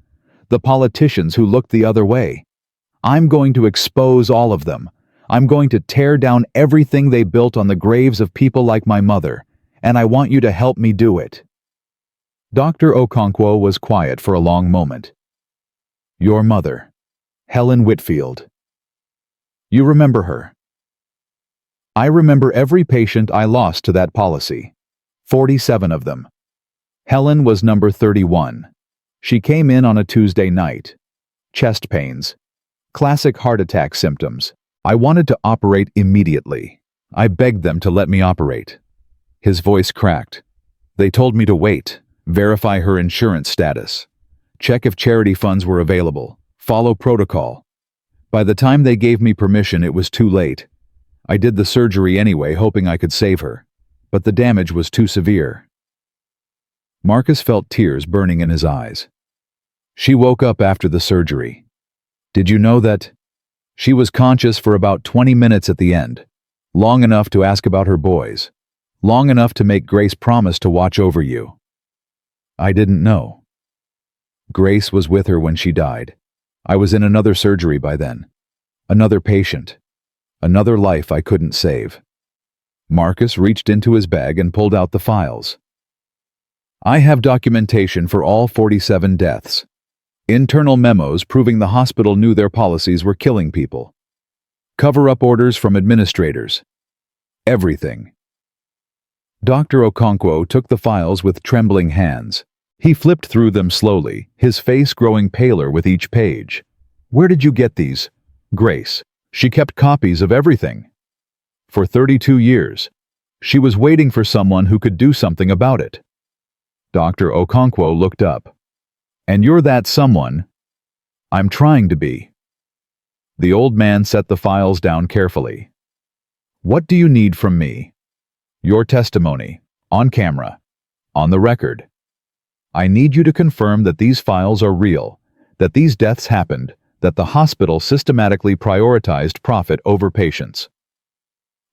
the politicians who looked the other way. I'm going to expose all of them. I'm going to tear down everything they built on the graves of people like my mother, and I want you to help me do it." Dr. Okonkwo was quiet for a long moment. "Your mother, Helen Whitfield. You remember her?" "I remember every patient I lost to that policy. 47 of them. Helen was number 31. She came in on a Tuesday night. Chest pains. Classic heart attack symptoms. I wanted to operate immediately. I begged them to let me operate." His voice cracked. "They told me to wait, verify her insurance status, check if charity funds were available, follow protocol. By the time they gave me permission, it was too late. I did the surgery anyway, hoping I could save her, but the damage was too severe." Marcus felt tears burning in his eyes. "She woke up after the surgery. Did you know that? She was conscious for about 20 minutes at the end, long enough to ask about her boys, long enough to make Grace promise to watch over you." "I didn't know." "Grace was with her when she died. I was in another surgery by then. Another patient. Another life I couldn't save." Marcus reached into his bag and pulled out the files. "I have documentation for all 47 deaths. Internal memos proving the hospital knew their policies were killing people. Cover-up orders from administrators. Everything." Dr. Okonkwo took the files with trembling hands. He flipped through them slowly, his face growing paler with each page. "Where did you get these?" "Grace. She kept copies of everything. For 32 years. She was waiting for someone who could do something about it." Dr. Okonkwo looked up. "And you're that someone?" "I'm trying to be." The old man set the files down carefully. "What do you need from me?" "Your testimony, on camera, on the record. I need you to confirm that these files are real, that these deaths happened, that the hospital systematically prioritized profit over patients.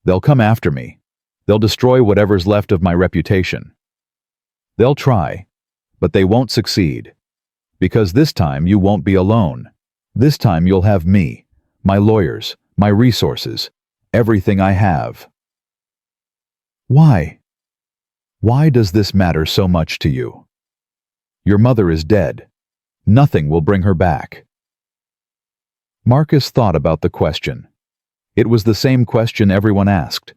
They'll come after me. They'll destroy whatever's left of my reputation. They'll try, but they won't succeed. Because this time you won't be alone. This time you'll have me, my lawyers, my resources, everything I have." "Why? Why does this matter so much to you?" Your mother is dead. Nothing will bring her back. Marcus thought about the question. It was the same question everyone asked.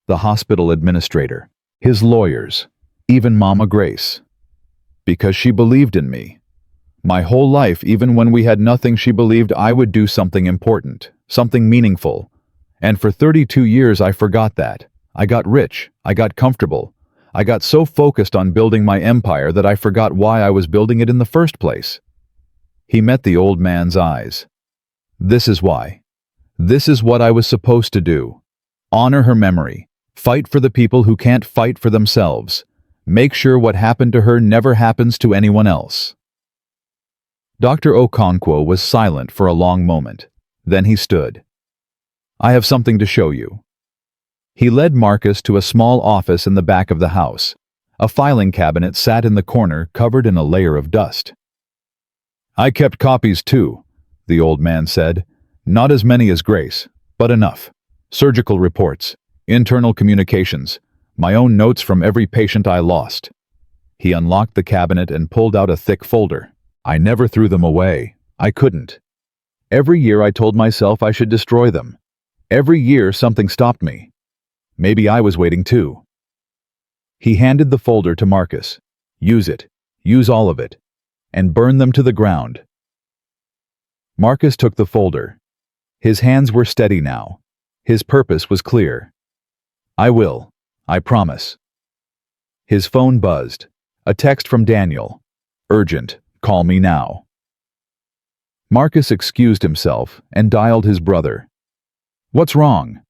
The hospital administrator, his lawyers, even Mama Grace. Because she believed in me. My whole life, even when we had nothing, she believed I would do something important, something meaningful. And for 32 years I forgot that. I got rich, I got comfortable. I got so focused on building my empire that I forgot why I was building it in the first place. He met the old man's eyes. This is why. This is what I was supposed to do. Honor her memory. Fight for the people who can't fight for themselves. Make sure what happened to her never happens to anyone else. Dr. Okonkwo was silent for a long moment. Then he stood. I have something to show you. He led Marcus to a small office in the back of the house. A filing cabinet sat in the corner, covered in a layer of dust. I kept copies too, the old man said. Not as many as Grace, but enough. Surgical reports, internal communications, my own notes from every patient I lost. He unlocked the cabinet and pulled out a thick folder. I never threw them away. I couldn't. Every year I told myself I should destroy them. Every year something stopped me. Maybe I was waiting too. He handed the folder to Marcus. Use it. Use all of it. And burn them to the ground. Marcus took the folder. His hands were steady now. His purpose was clear. I will. I promise. His phone buzzed. A text from Daniel. Urgent. Call me now. Marcus excused himself and dialed his brother. What's wrong?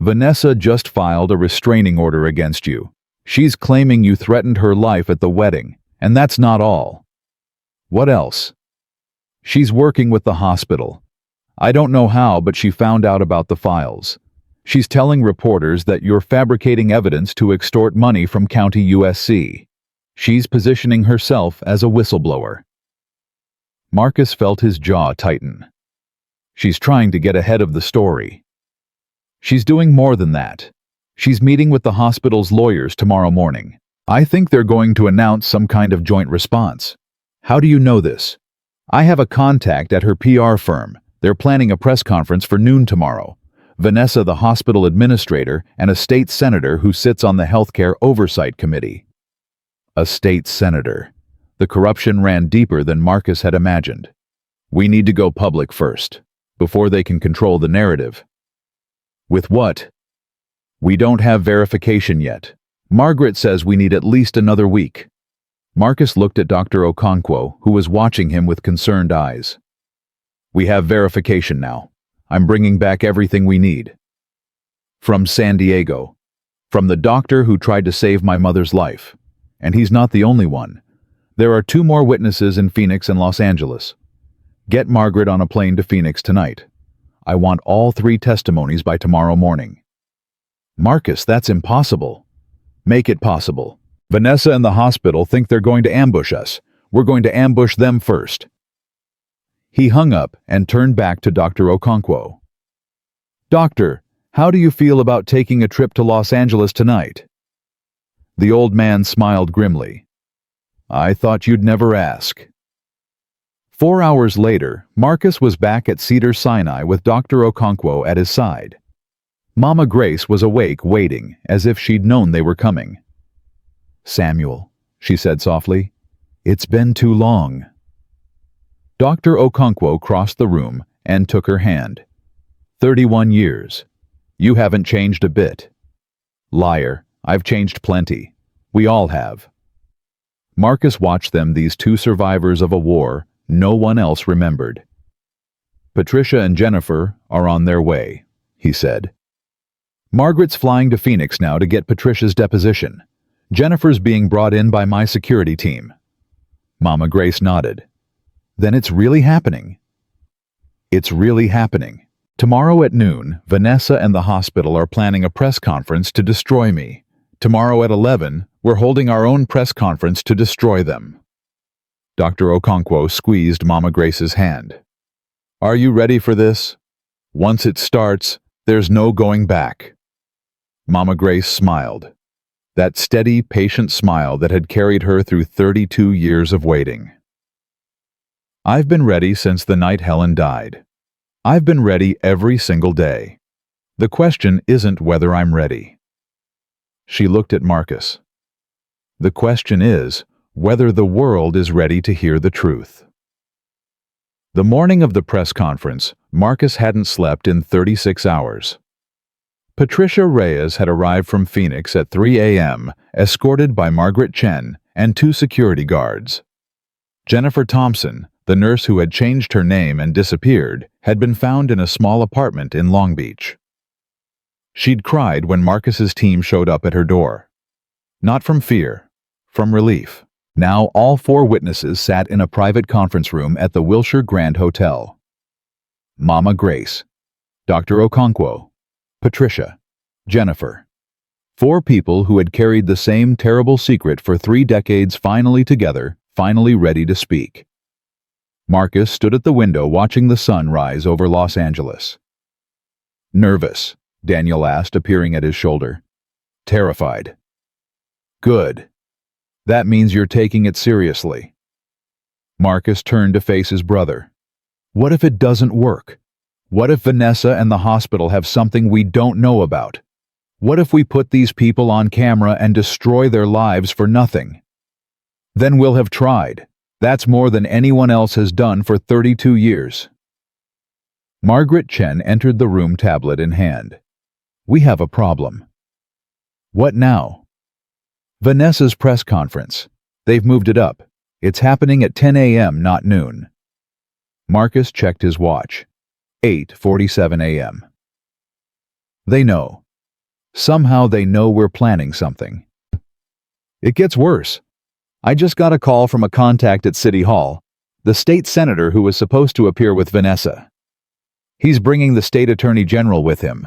Vanessa just filed a restraining order against you. She's claiming you threatened her life at the wedding, and that's not all. What else? She's working with the hospital. I don't know how, but she found out about the files. She's telling reporters that you're fabricating evidence to extort money from County USC. She's positioning herself as a whistleblower. Marcus felt his jaw tighten. She's trying to get ahead of the story. She's doing more than that. She's meeting with the hospital's lawyers tomorrow morning. I think they're going to announce some kind of joint response. How do you know this? I have a contact at her PR firm. They're planning a press conference for noon tomorrow. Vanessa, the hospital administrator, and a state senator who sits on the Healthcare Oversight Committee. A state senator. The corruption ran deeper than Marcus had imagined. We need to go public first, before they can control the narrative. With what? We don't have verification yet. Margaret says we need at least another week. Marcus looked at Dr. Okonkwo, who was watching him with concerned eyes. We have verification now. I'm bringing back everything we need. From San Diego. From the doctor who tried to save my mother's life. And he's not the only one. There are 2 more witnesses in Phoenix and Los Angeles. Get Margaret on a plane to Phoenix tonight. I want all 3 testimonies by tomorrow morning. Marcus, that's impossible. Make it possible. Vanessa and the hospital think they're going to ambush us. We're going to ambush them first. He hung up and turned back to Dr. Okonkwo. Doctor, how do you feel about taking a trip to Los Angeles tonight? The old man smiled grimly. I thought you'd never ask. 4 hours later, Marcus was back at Cedars-Sinai with Dr. Okonkwo at his side. Mama Grace was awake, waiting, as if she'd known they were coming. Samuel, she said softly, it's been too long. Dr. Okonkwo crossed the room and took her hand. 31 years. You haven't changed a bit. Liar, I've changed plenty. We all have. Marcus watched them, these 2 survivors of a war no one else remembered. Patricia and Jennifer are on their way, he said. Margaret's flying to Phoenix now to get Patricia's deposition. Jennifer's being brought in by my security team. Mama Grace nodded. Then it's really happening. It's really happening. Tomorrow at noon, Vanessa and the hospital are planning a press conference to destroy me. Tomorrow at 11, we're holding our own press conference to destroy them. Dr. Okonkwo squeezed Mama Grace's hand. Are you ready for this? Once it starts, there's no going back. Mama Grace smiled. that steady, patient smile that had carried her through 32 years of waiting. I've been ready since the night Helen died. I've been ready every single day. The question isn't whether I'm ready. She looked at Marcus. The question is whether the world is ready to hear the truth. The morning of the press conference, Marcus hadn't slept in 36 hours. Patricia Reyes had arrived from Phoenix at 3 a.m., escorted by Margaret Chen and 2 security guards. Jennifer Thompson, the nurse who had changed her name and disappeared, had been found in a small apartment in Long Beach. She'd cried when Marcus's team showed up at her door. Not from fear, from relief. Now all 4 witnesses sat in a private conference room at the Wilshire Grand Hotel. Mama Grace, Dr. Okonkwo, Patricia, Jennifer. 4 people who had carried the same terrible secret for 3 decades finally together, finally ready to speak. Marcus stood at the window watching the sun rise over Los Angeles. Nervous? Daniel asked, appearing at his shoulder. Terrified. Good. That means you're taking it seriously. Marcus turned to face his brother. What if it doesn't work? What if Vanessa and the hospital have something we don't know about? What if we put these people on camera and destroy their lives for nothing? Then we'll have tried. That's more than anyone else has done for 32 years. Margaret Chen entered the room, tablet in hand. We have a problem. What now? Vanessa's press conference. They've moved it up. It's happening at 10 a.m., not noon. Marcus checked his watch. 8:47 a.m. They know. Somehow they know we're planning something. It gets worse. I just got a call from a contact at City Hall, the state senator who was supposed to appear with Vanessa. He's bringing the state attorney general with him.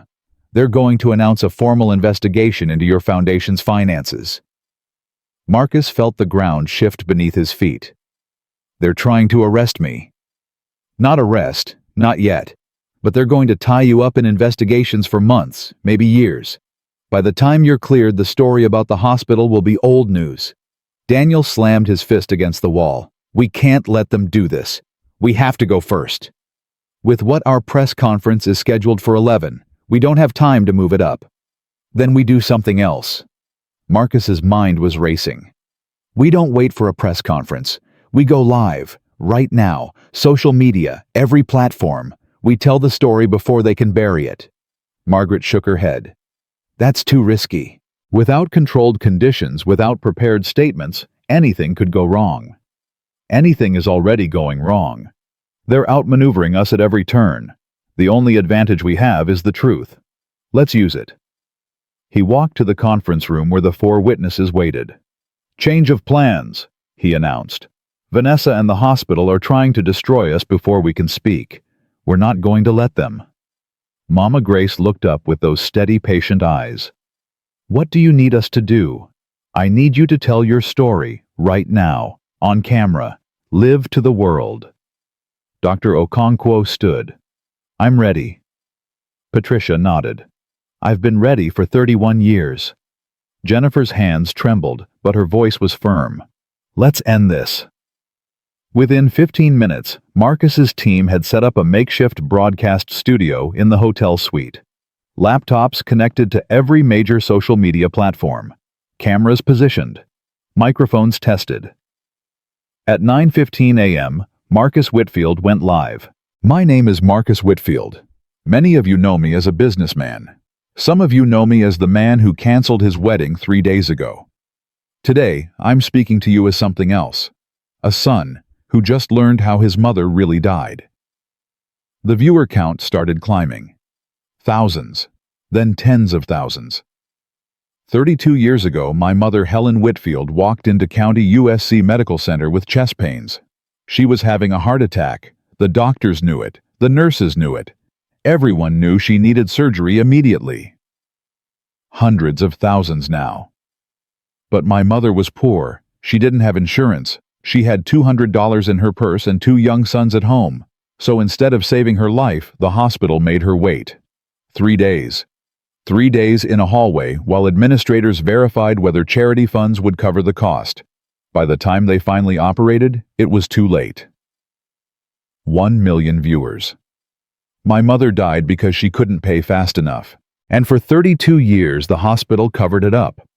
They're going to announce a formal investigation into your foundation's finances. Marcus felt the ground shift beneath his feet. They're trying to arrest me. Not arrest, not yet. But they're going to tie you up in investigations for months, maybe years. By the time you're cleared, the story about the hospital will be old news. Daniel slammed his fist against the wall. We can't let them do this. We have to go first. With what our press conference is scheduled for 11, we don't have time to move it up. Then we do something else. Marcus's mind was racing. We don't wait for a press conference. We go live, right now, social media, every platform. We tell the story before they can bury it. Margaret shook her head. That's too risky. Without controlled conditions, without prepared statements, anything could go wrong. Anything is already going wrong. They're outmaneuvering us at every turn. The only advantage we have is the truth. Let's use it. He walked to the conference room where the 4 witnesses waited. Change of plans, he announced. Vanessa and the hospital are trying to destroy us before we can speak. We're not going to let them. Mama Grace looked up with those steady, patient eyes. What do you need us to do? I need you to tell your story, right now, on camera. Live to the world. Dr. Okonkwo stood. I'm ready. Patricia nodded. I've been ready for 31 years. Jennifer's hands trembled, but her voice was firm. Let's end this. Within 15 minutes, Marcus's team had set up a makeshift broadcast studio in the hotel suite. Laptops connected to every major social media platform. Cameras positioned. Microphones tested. At 9:15 a.m., Marcus Whitfield went live. My name is Marcus Whitfield. Many of you know me as a businessman. Some of you know me as the man who canceled his wedding 3 days ago. Today, I'm speaking to you as something else. A son who just learned how his mother really died. The viewer count started climbing. Thousands, then tens of thousands. 32 years ago, my mother Helen Whitfield walked into County USC Medical Center with chest pains. She was having a heart attack. The doctors knew it. The nurses knew it. Everyone knew she needed surgery immediately. Hundreds of thousands now. But my mother was poor. She didn't have insurance. She had $200 in her purse and 2 young sons at home. So instead of saving her life, the hospital made her wait. 3 days. 3 days in a hallway while administrators verified whether charity funds would cover the cost. By the time they finally operated, it was too late. 1 million viewers. My mother died because she couldn't pay fast enough. And for 32 years, the hospital covered it up.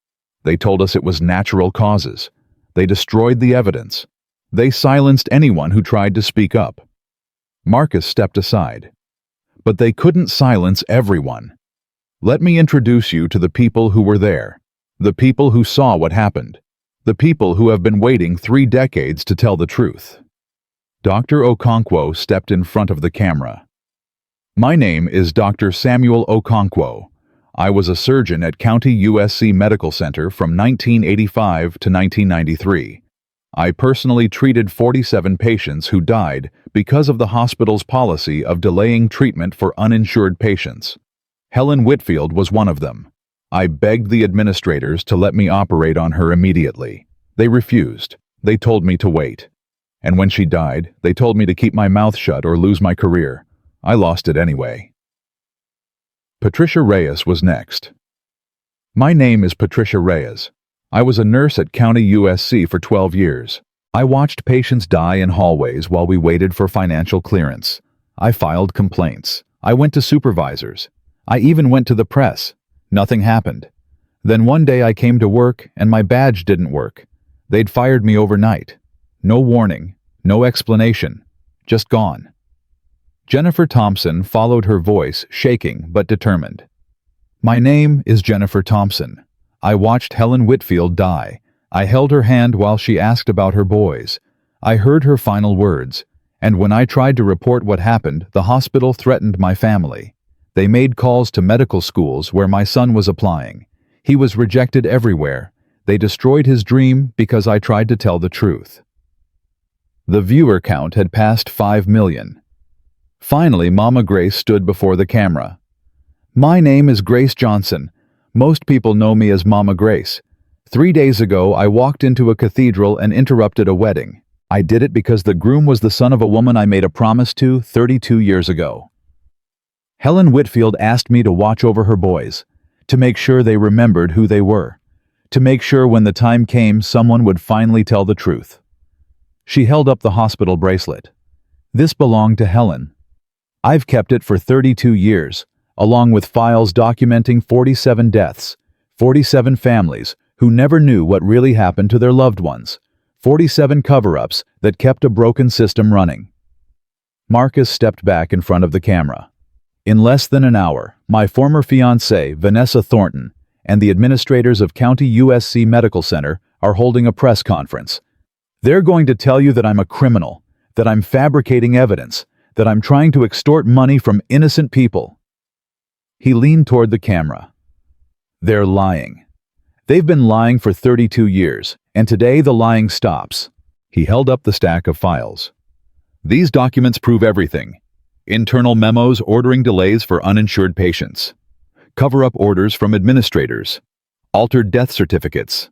They told us it was natural causes. They destroyed the evidence. They silenced anyone who tried to speak up. Marcus stepped aside. But they couldn't silence everyone. Let me introduce you to the people who were there, the people who saw what happened, the people who have been waiting 3 decades to tell the truth. Dr. Okonkwo stepped in front of the camera. My name is Dr. Samuel Okonkwo. I was a surgeon at County USC Medical Center from 1985 to 1993. I personally treated 47 patients who died because of the hospital's policy of delaying treatment for uninsured patients. Helen Whitfield was one of them. I begged the administrators to let me operate on her immediately. They refused. They told me to wait. And when she died, they told me to keep my mouth shut or lose my career. I lost it anyway. Patricia Reyes was next. My name is Patricia Reyes. I was a nurse at County USC for 12 years. I watched patients die in hallways while we waited for financial clearance. I filed complaints. I went to supervisors. I even went to the press. Nothing happened. Then one day I came to work and my badge didn't work. They'd fired me overnight. No warning, no explanation, just gone. Jennifer Thompson followed her voice, shaking but determined. My name is Jennifer Thompson. I watched Helen Whitfield die. I held her hand while she asked about her boys. I heard her final words, and when I tried to report what happened, the hospital threatened my family. They made calls to medical schools where my son was applying. He was rejected everywhere. They destroyed his dream because I tried to tell the truth. The viewer count had passed 5 million. Finally, Mama Grace stood before the camera. My name is Grace Johnson. Most people know me as Mama Grace. 3 days ago, I walked into a cathedral and interrupted a wedding. I did it because the groom was the son of a woman I made a promise to 32 years ago. Helen Whitfield asked me to watch over her boys, to make sure they remembered who they were, to make sure when the time came someone would finally tell the truth. She held up the hospital bracelet. This belonged to Helen. I've kept it for 32 years, along with files documenting 47 deaths, 47 families who never knew what really happened to their loved ones, 47 cover-ups that kept a broken system running. Marcus stepped back in front of the camera. In less than an hour, my former fiancée, Vanessa Thornton, and the administrators of County USC Medical Center are holding a press conference. They're going to tell you that I'm a criminal, that I'm fabricating evidence, that I'm trying to extort money from innocent people. He leaned toward the camera. They're lying. They've been lying for 32 years, and today the lying stops. He held up the stack of files. These documents prove everything. Internal memos ordering delays for uninsured patients. Cover-up orders from administrators. Altered death certificates.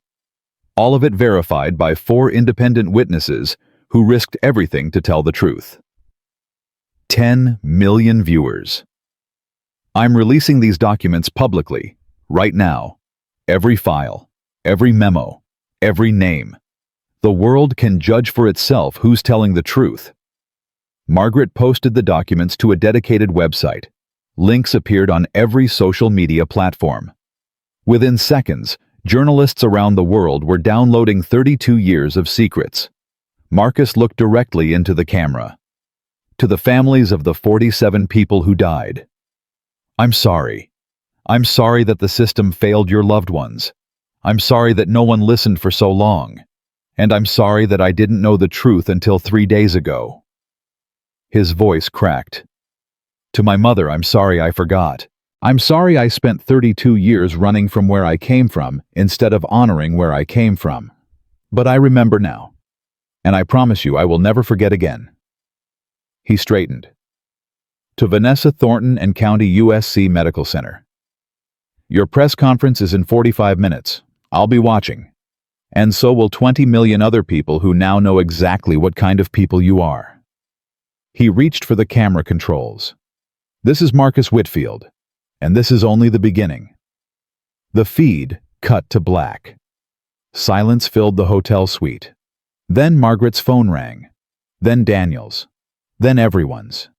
All of it verified by 4 independent witnesses who risked everything to tell the truth. 10 million viewers. I'm releasing these documents publicly, right now. Every file, every memo, every name. The world can judge for itself who's telling the truth. Margaret posted the documents to a dedicated website. Links appeared on every social media platform. Within seconds, journalists around the world were downloading 32 years of secrets. Marcus looked directly into the camera. To the families of the 47 people who died. I'm sorry. I'm sorry that the system failed your loved ones. I'm sorry that no one listened for so long. And I'm sorry that I didn't know the truth until 3 days ago. His voice cracked. To my mother, I'm sorry I forgot. I'm sorry I spent 32 years running from where I came from instead of honoring where I came from. But I remember now. And I promise you I will never forget again. He straightened. To Vanessa Thornton and County USC Medical Center. Your press conference is in 45 minutes. I'll be watching. And so will 20 million other people who now know exactly what kind of people you are. He reached for the camera controls. This is Marcus Whitfield. And this is only the beginning. The feed cut to black. Silence filled the hotel suite. Then Margaret's phone rang. Then Daniel's. Then everyone's.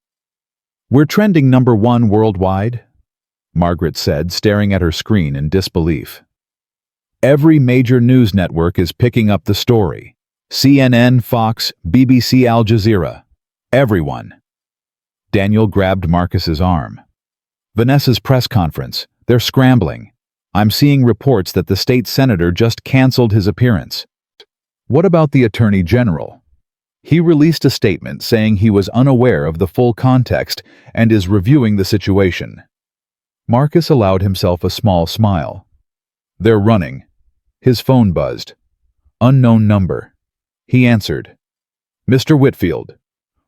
"We're trending #1 worldwide," Margaret said, staring at her screen in disbelief. "Every major news network is picking up the story. CNN, Fox, BBC, Al Jazeera. Everyone." Daniel grabbed Marcus's arm. "Vanessa's press conference. They're scrambling. I'm seeing reports that the state senator just canceled his appearance." "What about the Attorney General?" "He released a statement saying he was unaware of the full context and is reviewing the situation." Marcus allowed himself a small smile. "They're running." His phone buzzed. Unknown number. He answered. "Mr. Whitfield."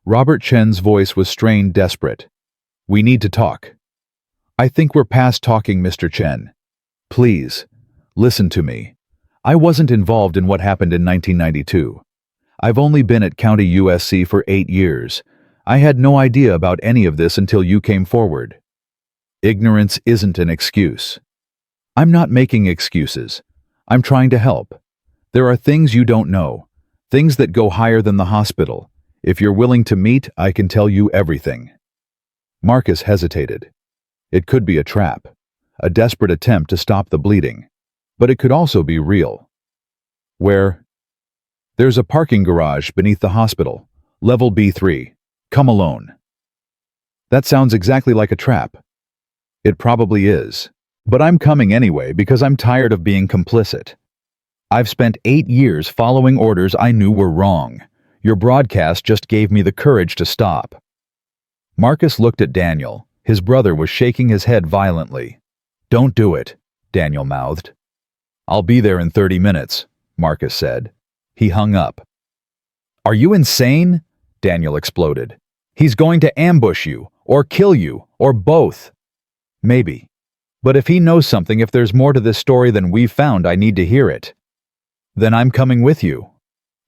Robert Chen's voice was strained, desperate. "We need to talk." "I think we're past talking, Mr. Chen. Please, listen to me. I wasn't involved in what happened in 1992. I've only been at County USC for 8 years. I had no idea about any of this until you came forward." Ignorance isn't an excuse. "I'm not making excuses. I'm trying to help. There are things you don't know, things that go higher than the hospital. If you're willing to meet, I can tell you everything." Marcus hesitated. It could be a trap, a desperate attempt to stop the bleeding, but it could also be real. "Where?" "There's a parking garage beneath the hospital, level B3. Come alone." That sounds exactly like a trap. It probably is. But I'm coming anyway because I'm tired of being complicit. I've spent 8 years following orders I knew were wrong. Your broadcast just gave me the courage to stop. Marcus looked at Daniel. His brother was shaking his head violently. "Don't do it," Daniel mouthed. "I'll be there in 30 minutes, Marcus said. He hung up. "Are you insane?" Daniel exploded. "He's going to ambush you, or kill you, or both." "Maybe. But if he knows something, if there's more to this story than we've found, I need to hear it." "Then I'm coming with you."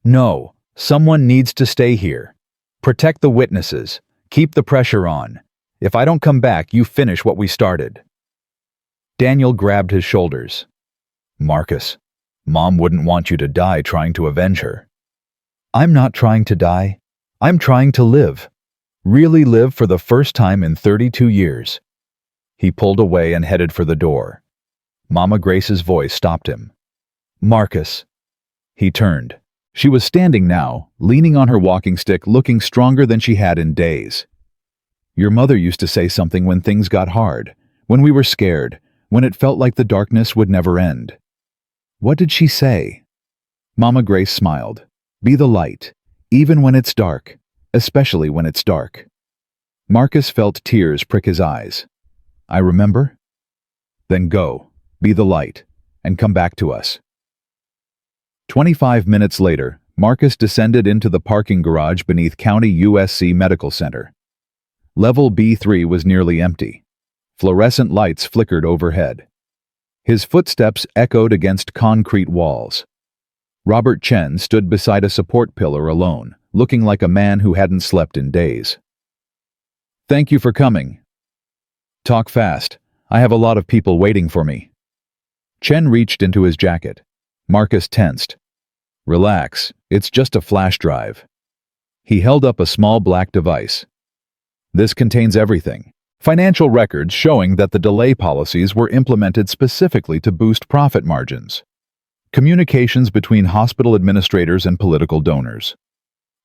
"No, someone needs to stay here. Protect the witnesses. Keep the pressure on. If I don't come back, you finish what we started." Daniel grabbed his shoulders. "Marcus, Mom wouldn't want you to die trying to avenge her." "I'm not trying to die. I'm trying to live. Really live for the first time in 32 years. He pulled away and headed for the door. Mama Grace's voice stopped him. "Marcus." He turned. She was standing now, leaning on her walking stick, looking stronger than she had in days. "Your mother used to say something when things got hard, when we were scared, when it felt like the darkness would never end." "What did she say?" Mama Grace smiled. "Be the light, even when it's dark, especially when it's dark." Marcus felt tears prick his eyes. "I remember." "Then go, be the light, and come back to us." 25 minutes later, Marcus descended into the parking garage beneath County USC Medical Center. Level B3 was nearly empty. Fluorescent lights flickered overhead. His footsteps echoed against concrete walls. Robert Chen stood beside a support pillar alone, looking like a man who hadn't slept in days. "Thank you for coming." "Talk fast. I have a lot of people waiting for me." Chen reached into his jacket. Marcus tensed. "Relax, it's just a flash drive." He held up a small black device. "This contains everything. Financial records showing that the delay policies were implemented specifically to boost profit margins. Communications between hospital administrators and political donors.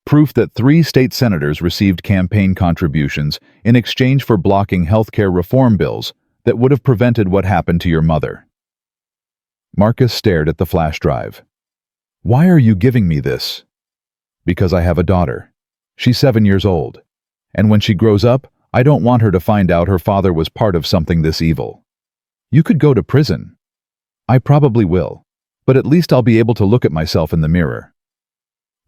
Proof that 3 state senators received campaign contributions in exchange for blocking healthcare reform bills that would have prevented what happened to your mother." Marcus stared at the flash drive. "Why are you giving me this?" "Because I have a daughter. She's 7 years old. And when she grows up, I don't want her to find out her father was part of something this evil. You could go to prison." "I probably will. But at least I'll be able to look at myself in the mirror."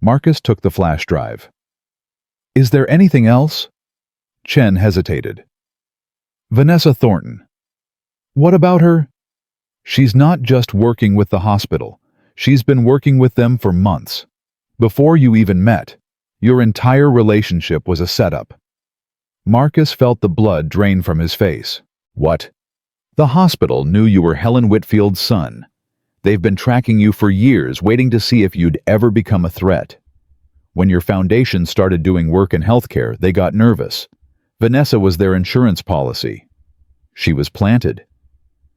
Marcus took the flash drive. "Is there anything else?" Chen hesitated. "Vanessa Thornton." "What about her?" "She's not just working with the hospital. She's been working with them for months. Before you even met. Your entire relationship was a setup." Marcus felt the blood drain from his face. "What? The hospital knew you were Helen Whitfield's son. They've been tracking you for years, waiting to see if you'd ever become a threat. When your foundation started doing work in healthcare, they got nervous. Vanessa was their insurance policy. She was planted.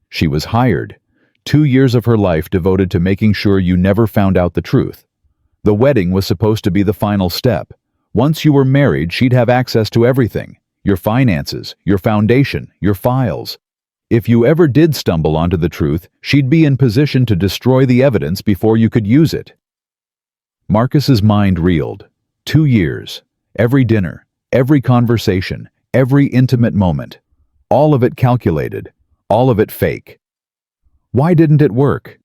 She was hired. 2 years of her life devoted to making sure you never found out the truth. The wedding was supposed to be the final step. Once you were married, she'd have access to everything. Your finances, your foundation, your files. If you ever did stumble onto the truth, she'd be in position to destroy the evidence before you could use it. Marcus's mind reeled. 2 years. Every dinner, every conversation, every intimate moment. All of it calculated. All of it fake. Why didn't it work?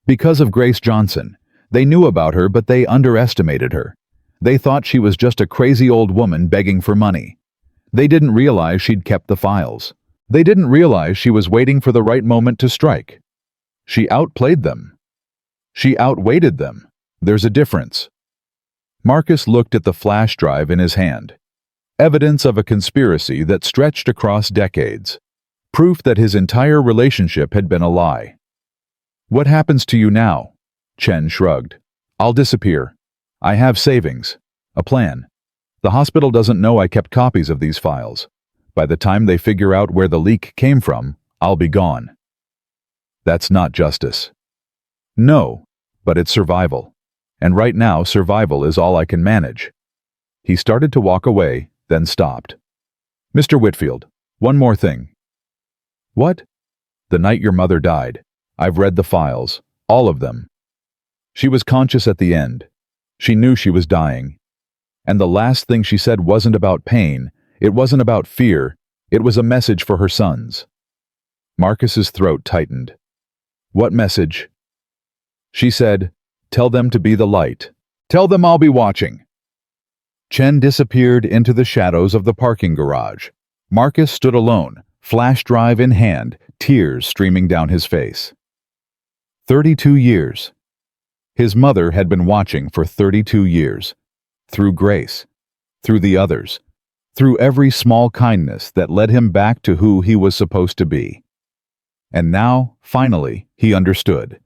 Because of Grace Johnson. They knew about her, but they underestimated her. They thought she was just a crazy old woman begging for money. They didn't realize she'd kept the files. They didn't realize she was waiting for the right moment to strike. She outplayed them. She outweighted them. There's a difference. Marcus looked at the flash drive in his hand. Evidence of a conspiracy that stretched across decades. Proof that his entire relationship had been a lie. What happens to you now? Chen shrugged. I'll disappear. I have savings. A plan. The hospital doesn't know I kept copies of these files. By the time they figure out where the leak came from, I'll be gone. That's not justice. No, but it's survival. And right now, survival is all I can manage. He started to walk away, then stopped. Mr. Whitfield, one more thing. What? The night your mother died. I've read the files, all of them. She was conscious at the end. She knew she was dying. And the last thing she said wasn't about pain, it wasn't about fear, it was a message for her sons. Marcus's throat tightened. What message? She said, tell them to be the light. Tell them I'll be watching. Chen disappeared into the shadows of the parking garage. Marcus stood alone, flash drive in hand, tears streaming down his face. 32 years. His mother had been watching for 32 years. Through Grace. Through the others. Through every small kindness that led him back to who he was supposed to be. And now, finally, he understood.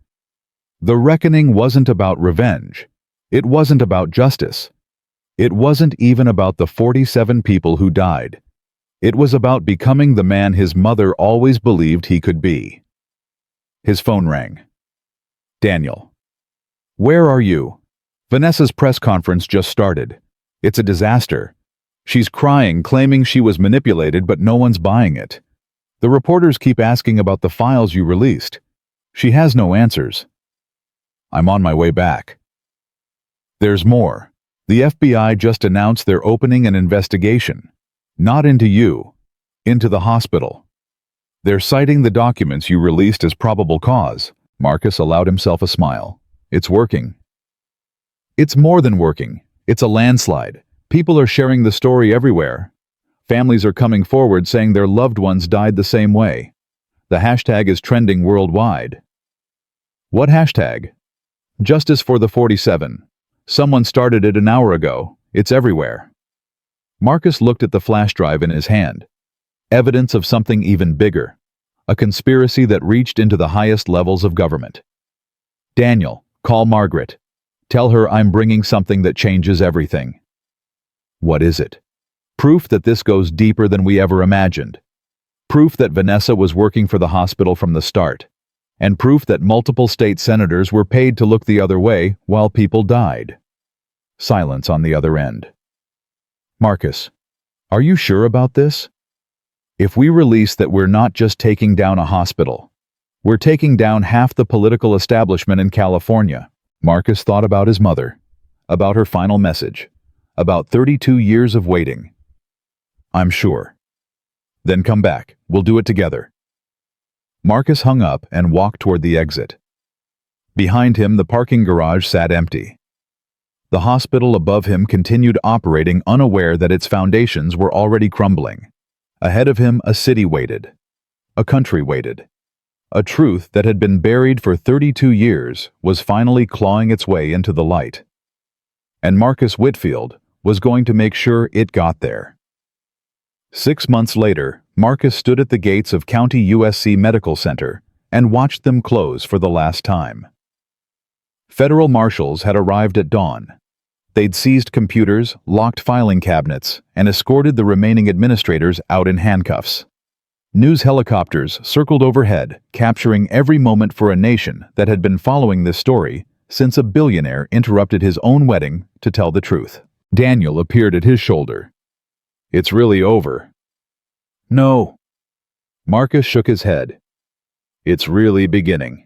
The reckoning wasn't about revenge. It wasn't about justice. It wasn't even about the 47 people who died. It was about becoming the man his mother always believed he could be. His phone rang. Daniel. Where are you? Vanessa's press conference just started. It's a disaster. She's crying, claiming she was manipulated, but no one's buying it. The reporters keep asking about the files you released. She has no answers. I'm on my way back. There's more. The FBI just announced they're opening an investigation. Not into you, into the hospital. They're citing the documents you released as probable cause. Marcus allowed himself a smile. It's working. It's more than working. It's a landslide. People are sharing the story everywhere. Families are coming forward saying their loved ones died the same way. The hashtag is trending worldwide. What hashtag? Justice for the 47. Someone started it an hour ago. It's everywhere. Marcus looked at the flash drive in his hand. Evidence of something even bigger. A conspiracy that reached into the highest levels of government. Daniel, call Margaret. Tell her I'm bringing something that changes everything. What is it? Proof that this goes deeper than we ever imagined. Proof that Vanessa was working for the hospital from the start. And proof that multiple state senators were paid to look the other way while people died. Silence on the other end. Marcus, are you sure about this? If we release that we're not just taking down a hospital, we're taking down half the political establishment in California. Marcus thought about his mother, about her final message, about 32 years of waiting. I'm sure. Then come back. We'll do it together. Marcus hung up and walked toward the exit. Behind him, the parking garage sat empty. The hospital above him continued operating, unaware that its foundations were already crumbling. Ahead of him, a city waited. A country waited. A truth that had been buried for 32 years was finally clawing its way into the light. And Marcus Whitfield was going to make sure it got there. 6 months later, Marcus stood at the gates of County USC Medical Center and watched them close for the last time. Federal marshals had arrived at dawn. They'd seized computers, locked filing cabinets, and escorted the remaining administrators out in handcuffs. News helicopters circled overhead, capturing every moment for a nation that had been following this story since a billionaire interrupted his own wedding to tell the truth. Daniel appeared at his shoulder. "It's really over." "No." Marcus shook his head. "It's really beginning."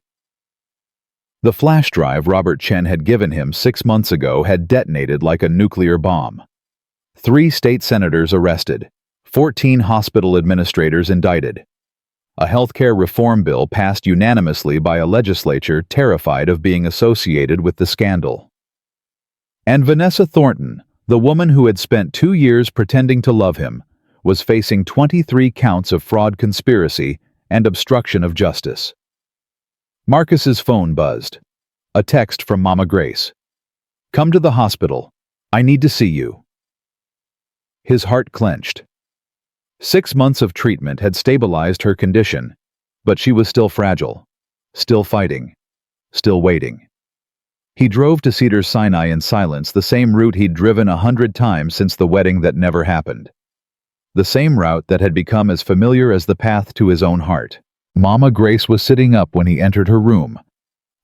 The flash drive Robert Chen had given him 6 months ago had detonated like a nuclear bomb. 3 state senators arrested, 14 hospital administrators indicted. A healthcare reform bill passed unanimously by a legislature terrified of being associated with the scandal. And Vanessa Thornton, the woman who had spent 2 years pretending to love him, was facing 23 counts of fraud conspiracy and obstruction of justice. Marcus's phone buzzed. A text from Mama Grace. "Come to the hospital. I need to see you." His heart clenched. 6 months of treatment had stabilized her condition, but she was still fragile, still fighting, still waiting. He drove to Cedars-Sinai in silence, the same route he'd driven 100 times since the wedding that never happened. The same route that had become as familiar as the path to his own heart. Mama Grace was sitting up when he entered her room.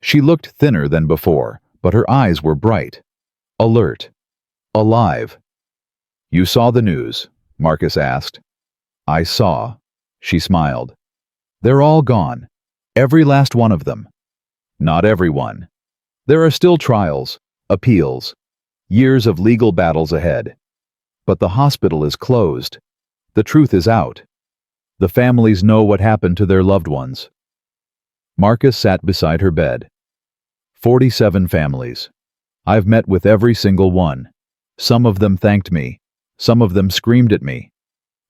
She looked thinner than before, but her eyes were bright, alert, alive. "You saw the news?" Marcus asked. "I saw," she smiled. "They're all gone. Every last one of them." "Not everyone. There are still trials, appeals, years of legal battles ahead. But the hospital is closed. The truth is out. The families know what happened to their loved ones." Marcus sat beside her bed. 47 families. I've met with every single one. Some of them thanked me. Some of them screamed at me.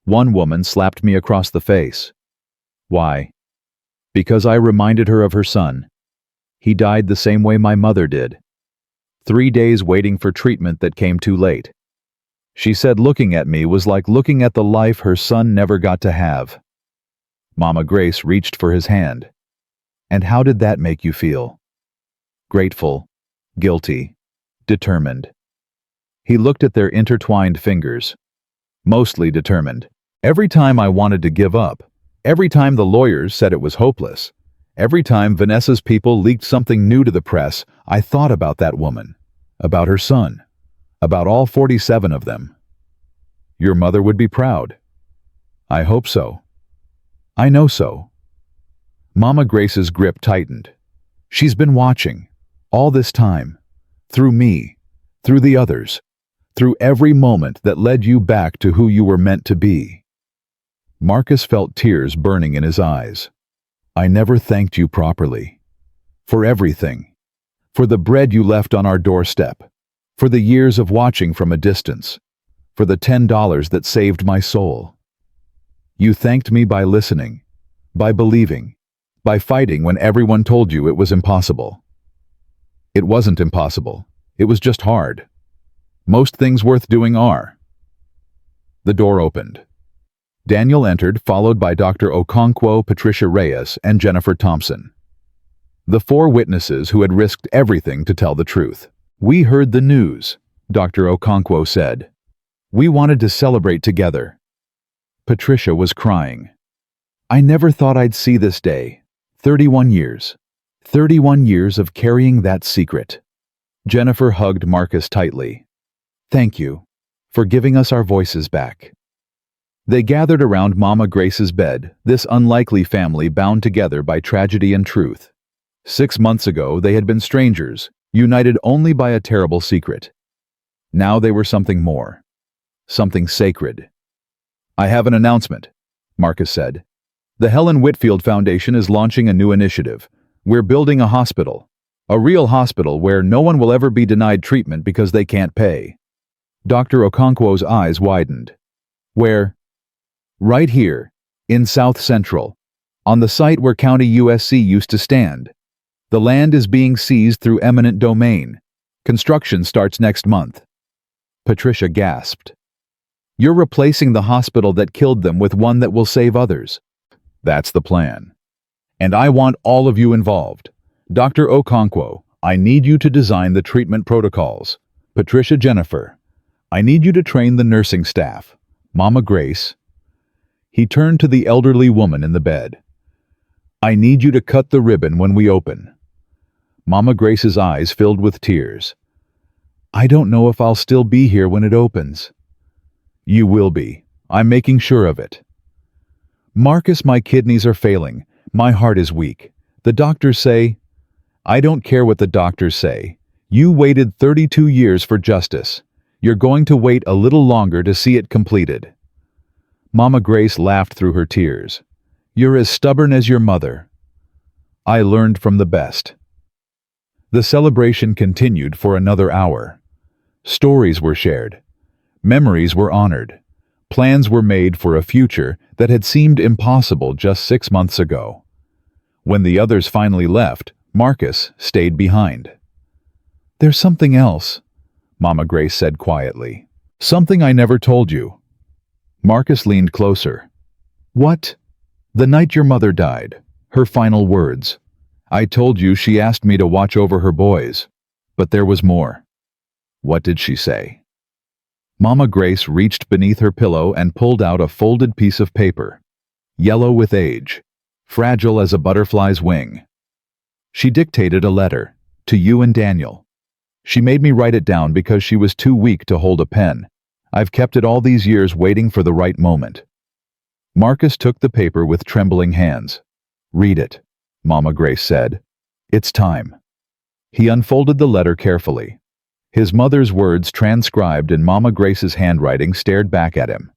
One woman slapped me across the face. Why? Because I reminded her of her son. He died the same way my mother did. 3 days waiting for treatment that came too late. She said looking at me was like looking at the life her son never got to have. Mama Grace reached for his hand. "And how did that make you feel?" "Grateful, guilty, determined." He looked at their intertwined fingers. "Mostly determined. Every time I wanted to give up, every time the lawyers said it was hopeless, every time Vanessa's people leaked something new to the press, I thought about that woman, about her son, about all 47 of them." "Your mother would be proud." "I hope so. I know so." Mama Grace's grip tightened. "She's been watching, all this time, through me, through the others, through every moment that led you back to who you were meant to be." Marcus felt tears burning in his eyes. "I never thanked you properly. For everything. For the bread you left on our doorstep. For the years of watching from a distance. For the $10 that saved my soul. You thanked me by listening, by believing, by fighting when everyone told you it was impossible." "It wasn't impossible. It was just hard. Most things worth doing are." The door opened. Daniel entered, followed by Dr. Okonkwo, Patricia Reyes, and Jennifer Thompson. The 4 witnesses who had risked everything to tell the truth. "We heard the news," Dr. Okonkwo said. "We wanted to celebrate together." Patricia was crying. "I never thought I'd see this day. 31 years. 31 years of carrying that secret." Jennifer hugged Marcus tightly. "Thank you for giving us our voices back." They gathered around Mama Grace's bed, this unlikely family bound together by tragedy and truth. 6 months ago, they had been strangers, united only by a terrible secret. Now they were something more. Something sacred. "I have an announcement," Marcus said. "The Helen Whitfield Foundation is launching a new initiative. We're building a hospital. A real hospital where no one will ever be denied treatment because they can't pay." Dr. Okonkwo's eyes widened. "Where?" "Right here, in South Central, on the site where County USC used to stand. The land is being seized through eminent domain. Construction starts next month." Patricia gasped. You're replacing the hospital that killed them with one that will save others. That's the plan. And I want all of you involved. Dr. Okonkwo, I need you to design the treatment protocols. Patricia Jennifer, I need you to train the nursing staff. Mama Grace. He turned to the elderly woman in the bed. I need you to cut the ribbon when we open. Mama Grace's eyes filled with tears. I don't know if I'll still be here when it opens. You will be. I'm making sure of it. Marcus, my kidneys are failing. My heart is weak. The doctors say... I don't care what the doctors say. You waited 32 years for justice. You're going to wait a little longer to see it completed. Mama Grace laughed through her tears. You're as stubborn as your mother. I learned from the best. The celebration continued for another hour. Stories were shared. Memories were honored. Plans were made for a future that had seemed impossible just 6 months ago. When the others finally left, Marcus stayed behind. There's something else, Mama Grace said quietly. Something I never told you. Marcus leaned closer. What? The night your mother died. Her final words. I told you she asked me to watch over her boys. But there was more. What did she say? Mama Grace reached beneath her pillow and pulled out a folded piece of paper. Yellow with age. Fragile as a butterfly's wing. She dictated a letter. To you and Daniel. She made me write it down because she was too weak to hold a pen. I've kept it all these years waiting for the right moment. Marcus took the paper with trembling hands. Read it, Mama Grace said. It's time. He unfolded the letter carefully. His mother's words transcribed in Mama Grace's handwriting stared back at him.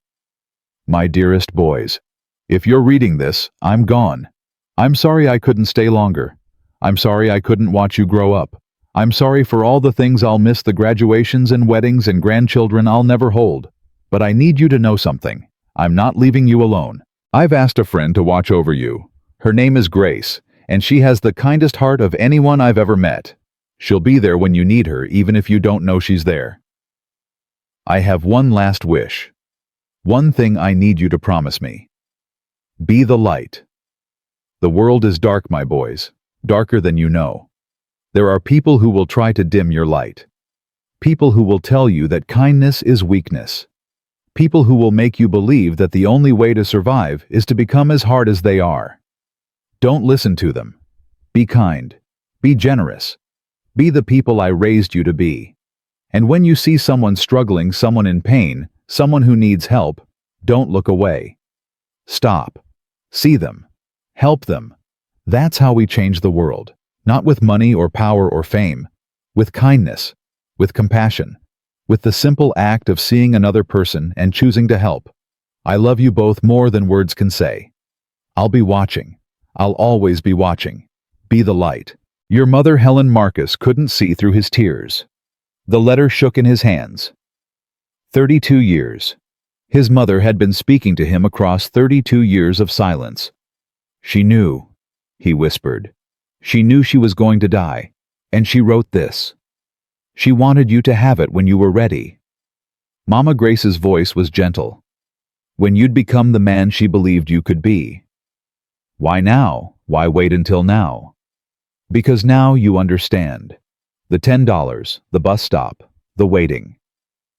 My dearest boys, if you're reading this, I'm gone. I'm sorry I couldn't stay longer. I'm sorry I couldn't watch you grow up. I'm sorry for all the things I'll miss, the graduations and weddings and grandchildren I'll never hold. But I need you to know something. I'm not leaving you alone. I've asked a friend to watch over you. Her name is Grace, and she has the kindest heart of anyone I've ever met. She'll be there when you need her, even if you don't know she's there. I have one last wish. One thing I need you to promise me. Be the light. The world is dark, my boys. Darker than you know. There are people who will try to dim your light. People who will tell you that kindness is weakness. People who will make you believe that the only way to survive is to become as hard as they are. Don't listen to them. Be kind. Be generous. Be the people I raised you to be. And when you see someone struggling, someone in pain, someone who needs help, don't look away. Stop. See them. Help them. That's how we change the world. Not with money or power or fame. With kindness. With compassion. With the simple act of seeing another person and choosing to help. I love you both more than words can say. I'll be watching. I'll always be watching. Be the light. Your mother, Helen. Marcus couldn't see through his tears. The letter shook in his hands. 32 years. His mother had been speaking to him across 32 years of silence. She knew, he whispered. She knew she was going to die, and she wrote this. She wanted you to have it when you were ready. Mama Grace's voice was gentle. When you'd become the man she believed you could be. Why now? Why wait until now? Because now you understand. The $10, the bus stop, the waiting.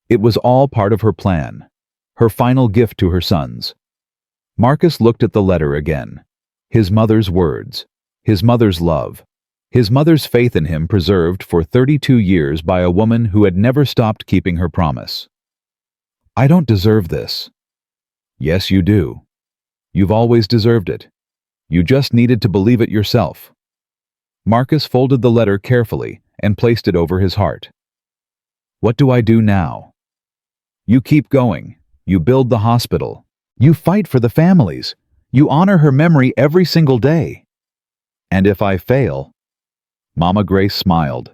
It was all part of her plan. Her final gift to her sons. Marcus looked at the letter again. His mother's words. His mother's love. His mother's faith in him preserved for 32 years by a woman who had never stopped keeping her promise. I don't deserve this. Yes, you do. You've always deserved it. You just needed to believe it yourself. Marcus folded the letter carefully and placed it over his heart. What do I do now? You keep going. You build the hospital. You fight for the families. You honor her memory every single day. And if I fail... Mama Grace smiled.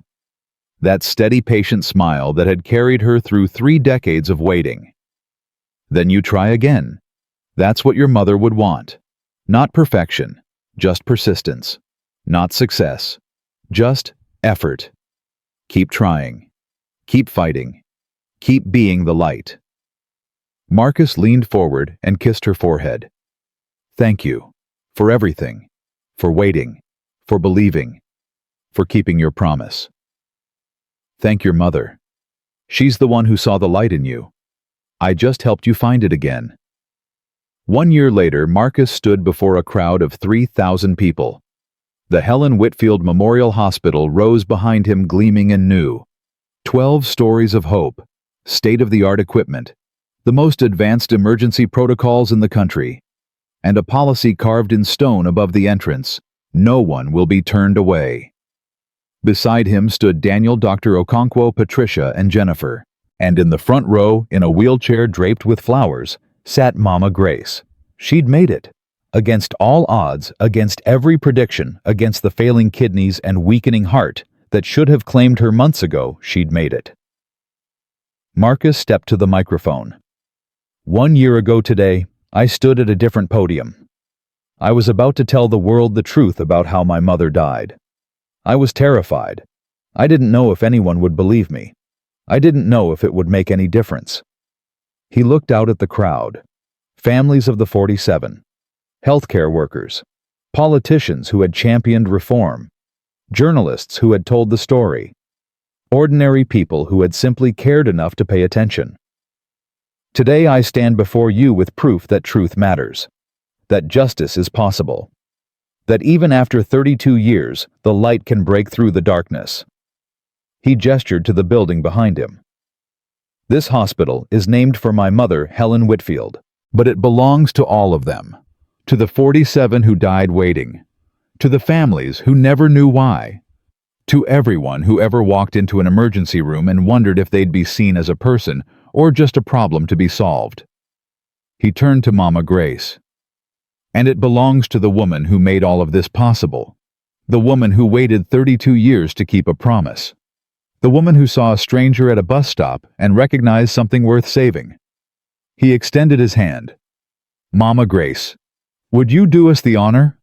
That steady, patient smile that had carried her through 3 decades of waiting. Then you try again. That's what your mother would want. Not perfection, just persistence. Not success, just effort. Keep trying. Keep fighting. Keep being the light. Marcus leaned forward and kissed her forehead. Thank you. For everything. For waiting. For believing. For keeping your promise. Thank your mother. She's the one who saw the light in you. I just helped you find it again. 1 year later, Marcus stood before a crowd of 3,000 people. The Helen Whitfield Memorial Hospital rose behind him, gleaming and new. 12 stories of hope, state-of-the-art equipment, the most advanced emergency protocols in the country, and a policy carved in stone above the entrance: no one will be turned away. Beside him stood Daniel, Dr. Okonkwo, Patricia, and Jennifer. And in the front row, in a wheelchair draped with flowers, sat Mama Grace. She'd made it. Against all odds, against every prediction, against the failing kidneys and weakening heart that should have claimed her months ago, she'd made it. Marcus stepped to the microphone. 1 year ago today, I stood at a different podium. I was about to tell the world the truth about how my mother died. I was terrified. I didn't know if anyone would believe me. I didn't know if it would make any difference. He looked out at the crowd. Families of the 47. Healthcare workers. Politicians who had championed reform. Journalists who had told the story. Ordinary people who had simply cared enough to pay attention. Today I stand before you with proof that truth matters. That justice is possible. That even after 32 years, the light can break through the darkness. He gestured to the building behind him. This hospital is named for my mother, Helen Whitfield, but it belongs to all of them. To the 47 who died waiting. To the families who never knew why. To everyone who ever walked into an emergency room and wondered if they'd be seen as a person or just a problem to be solved. He turned to Mama Grace. And it belongs to the woman who made all of this possible. The woman who waited 32 years to keep a promise. The woman who saw a stranger at a bus stop and recognized something worth saving. He extended his hand. Mama Grace, would you do us the honor?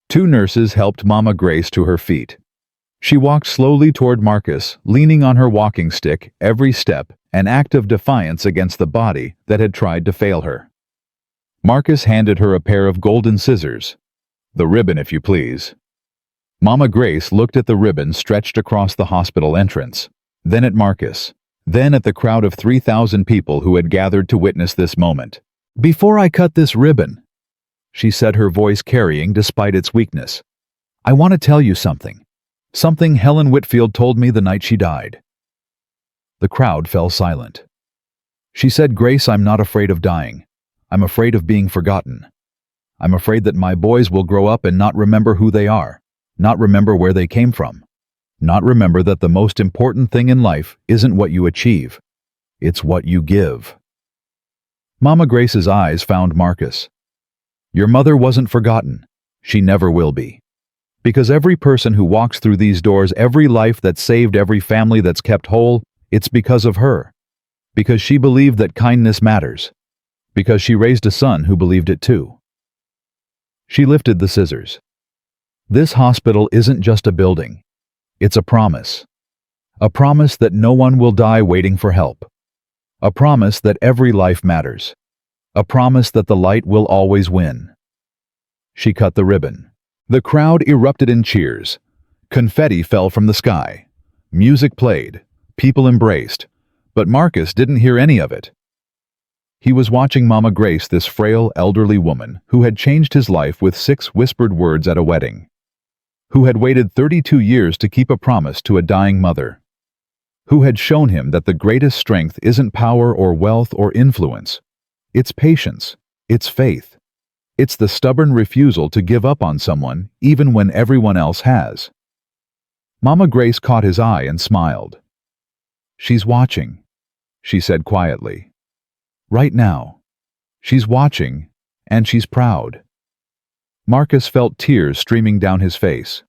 2 nurses helped Mama Grace to her feet. She walked slowly toward Marcus, leaning on her walking stick, every step an act of defiance against the body that had tried to fail her. Marcus handed her a pair of golden scissors. The ribbon, if you please. Mama Grace looked at the ribbon stretched across the hospital entrance, then at Marcus, then at the crowd of 3,000 people who had gathered to witness this moment. Before I cut this ribbon, she said, her voice carrying despite its weakness, I want to tell you something. Something Helen Whitfield told me the night she died. The crowd fell silent. She said, Grace, I'm not afraid of dying. I'm afraid of being forgotten. I'm afraid that my boys will grow up and not remember who they are, not remember where they came from, not remember that the most important thing in life isn't what you achieve, it's what you give. Mama Grace's eyes found Marcus. Your mother wasn't forgotten. She never will be. Because every person who walks through these doors, every life that's saved, every family that's kept whole, it's because of her. Because she believed that kindness matters. Because she raised a son who believed it too. She lifted the scissors. This hospital isn't just a building. It's a promise. A promise that no one will die waiting for help. A promise that every life matters. A promise that the light will always win. She cut the ribbon. The crowd erupted in cheers. Confetti fell from the sky. Music played. People embraced. But Marcus didn't hear any of it. He was watching Mama Grace, this frail, elderly woman who had changed his life with 6 whispered words at a wedding. Who had waited 32 years to keep a promise to a dying mother. Who had shown him that the greatest strength isn't power or wealth or influence. It's patience. It's faith. It's the stubborn refusal to give up on someone even when everyone else has. Mama Grace caught his eye and smiled. She's watching, she said quietly. Right now. She's watching, and she's proud. Marcus felt tears streaming down his face.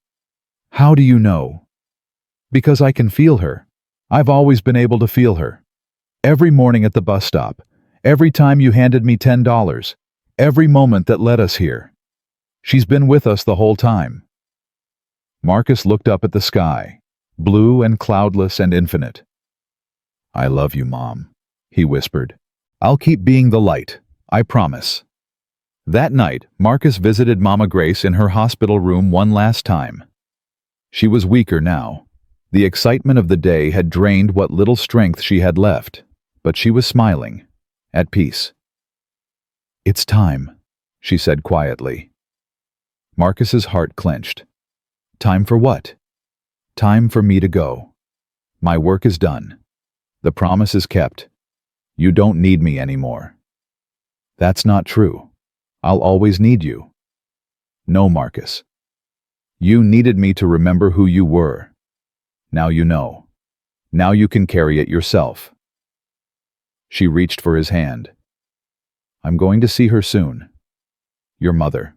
How do you know? Because I can feel her. I've always been able to feel her. Every morning at the bus stop, every time you handed me $10, every moment that led us here. She's been with us the whole time. Marcus looked up at the sky, blue and cloudless and infinite. I love you, Mom, he whispered. I'll keep being the light, I promise. That night, Marcus visited Mama Grace in her hospital room one last time. She was weaker now. The excitement of the day had drained what little strength she had left, but she was smiling, at peace. "It's time," she said quietly. Marcus's heart clenched. "Time for what?" "Time for me to go. My work is done. The promise is kept. You don't need me anymore." "That's not true. I'll always need you." "No, Marcus. You needed me to remember who you were. Now you know. Now you can carry it yourself." She reached for his hand. "I'm going to see her soon. Your mother.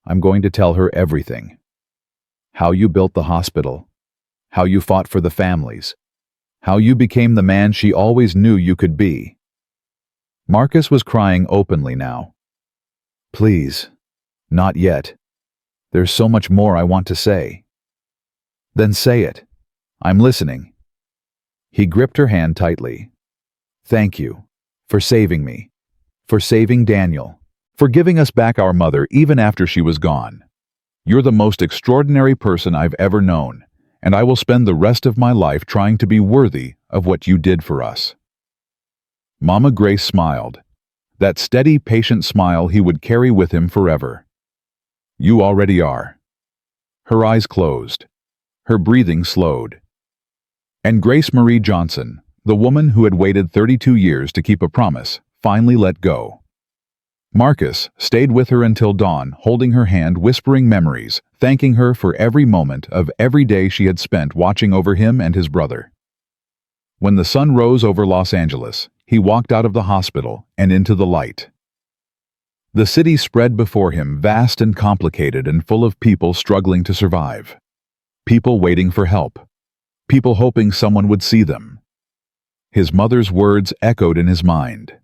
I'm going to tell her everything. How you built the hospital. How you fought for the families. How you became the man she always knew you could be." Marcus was crying openly now. "Please, not yet. There's so much more I want to say." "Then say it. I'm listening." He gripped her hand tightly. "Thank you for saving me, for saving Daniel, for giving us back our mother even after she was gone. You're the most extraordinary person I've ever known, and I will spend the rest of my life trying to be worthy of what you did for us." Mama Grace smiled, that steady, patient smile he would carry with him forever. "You already are." Her eyes closed. Her breathing slowed. And Grace Marie Johnson, the woman who had waited 32 years to keep a promise, finally let go. Marcus stayed with her until dawn, holding her hand, whispering memories, thanking her for every moment of every day she had spent watching over him and his brother. When the sun rose over Los Angeles, he walked out of the hospital and into the light. The city spread before him, vast and complicated and full of people struggling to survive. People waiting for help. People hoping someone would see them. His mother's words echoed in his mind.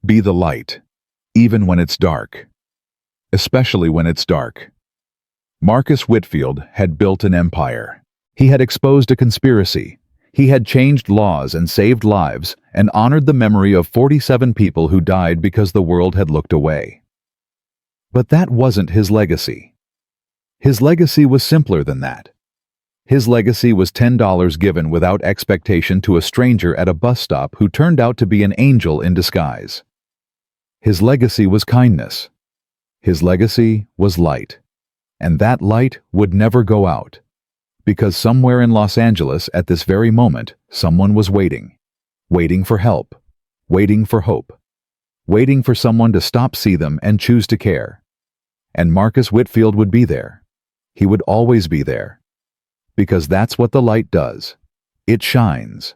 "Be the light, even when it's dark. Especially when it's dark." Marcus Whitfield had built an empire. He had exposed a conspiracy. He had changed laws and saved lives and honored the memory of 47 people who died because the world had looked away. But that wasn't his legacy. His legacy was simpler than that. His legacy was $10 given without expectation to a stranger at a bus stop who turned out to be an angel in disguise. His legacy was kindness. His legacy was light. And that light would never go out. Because somewhere in Los Angeles at this very moment, someone was waiting. Waiting for help. Waiting for hope. Waiting for someone to stop, see them, and choose to care. And Marcus Whitfield would be there. He would always be there. Because that's what the light does. It shines.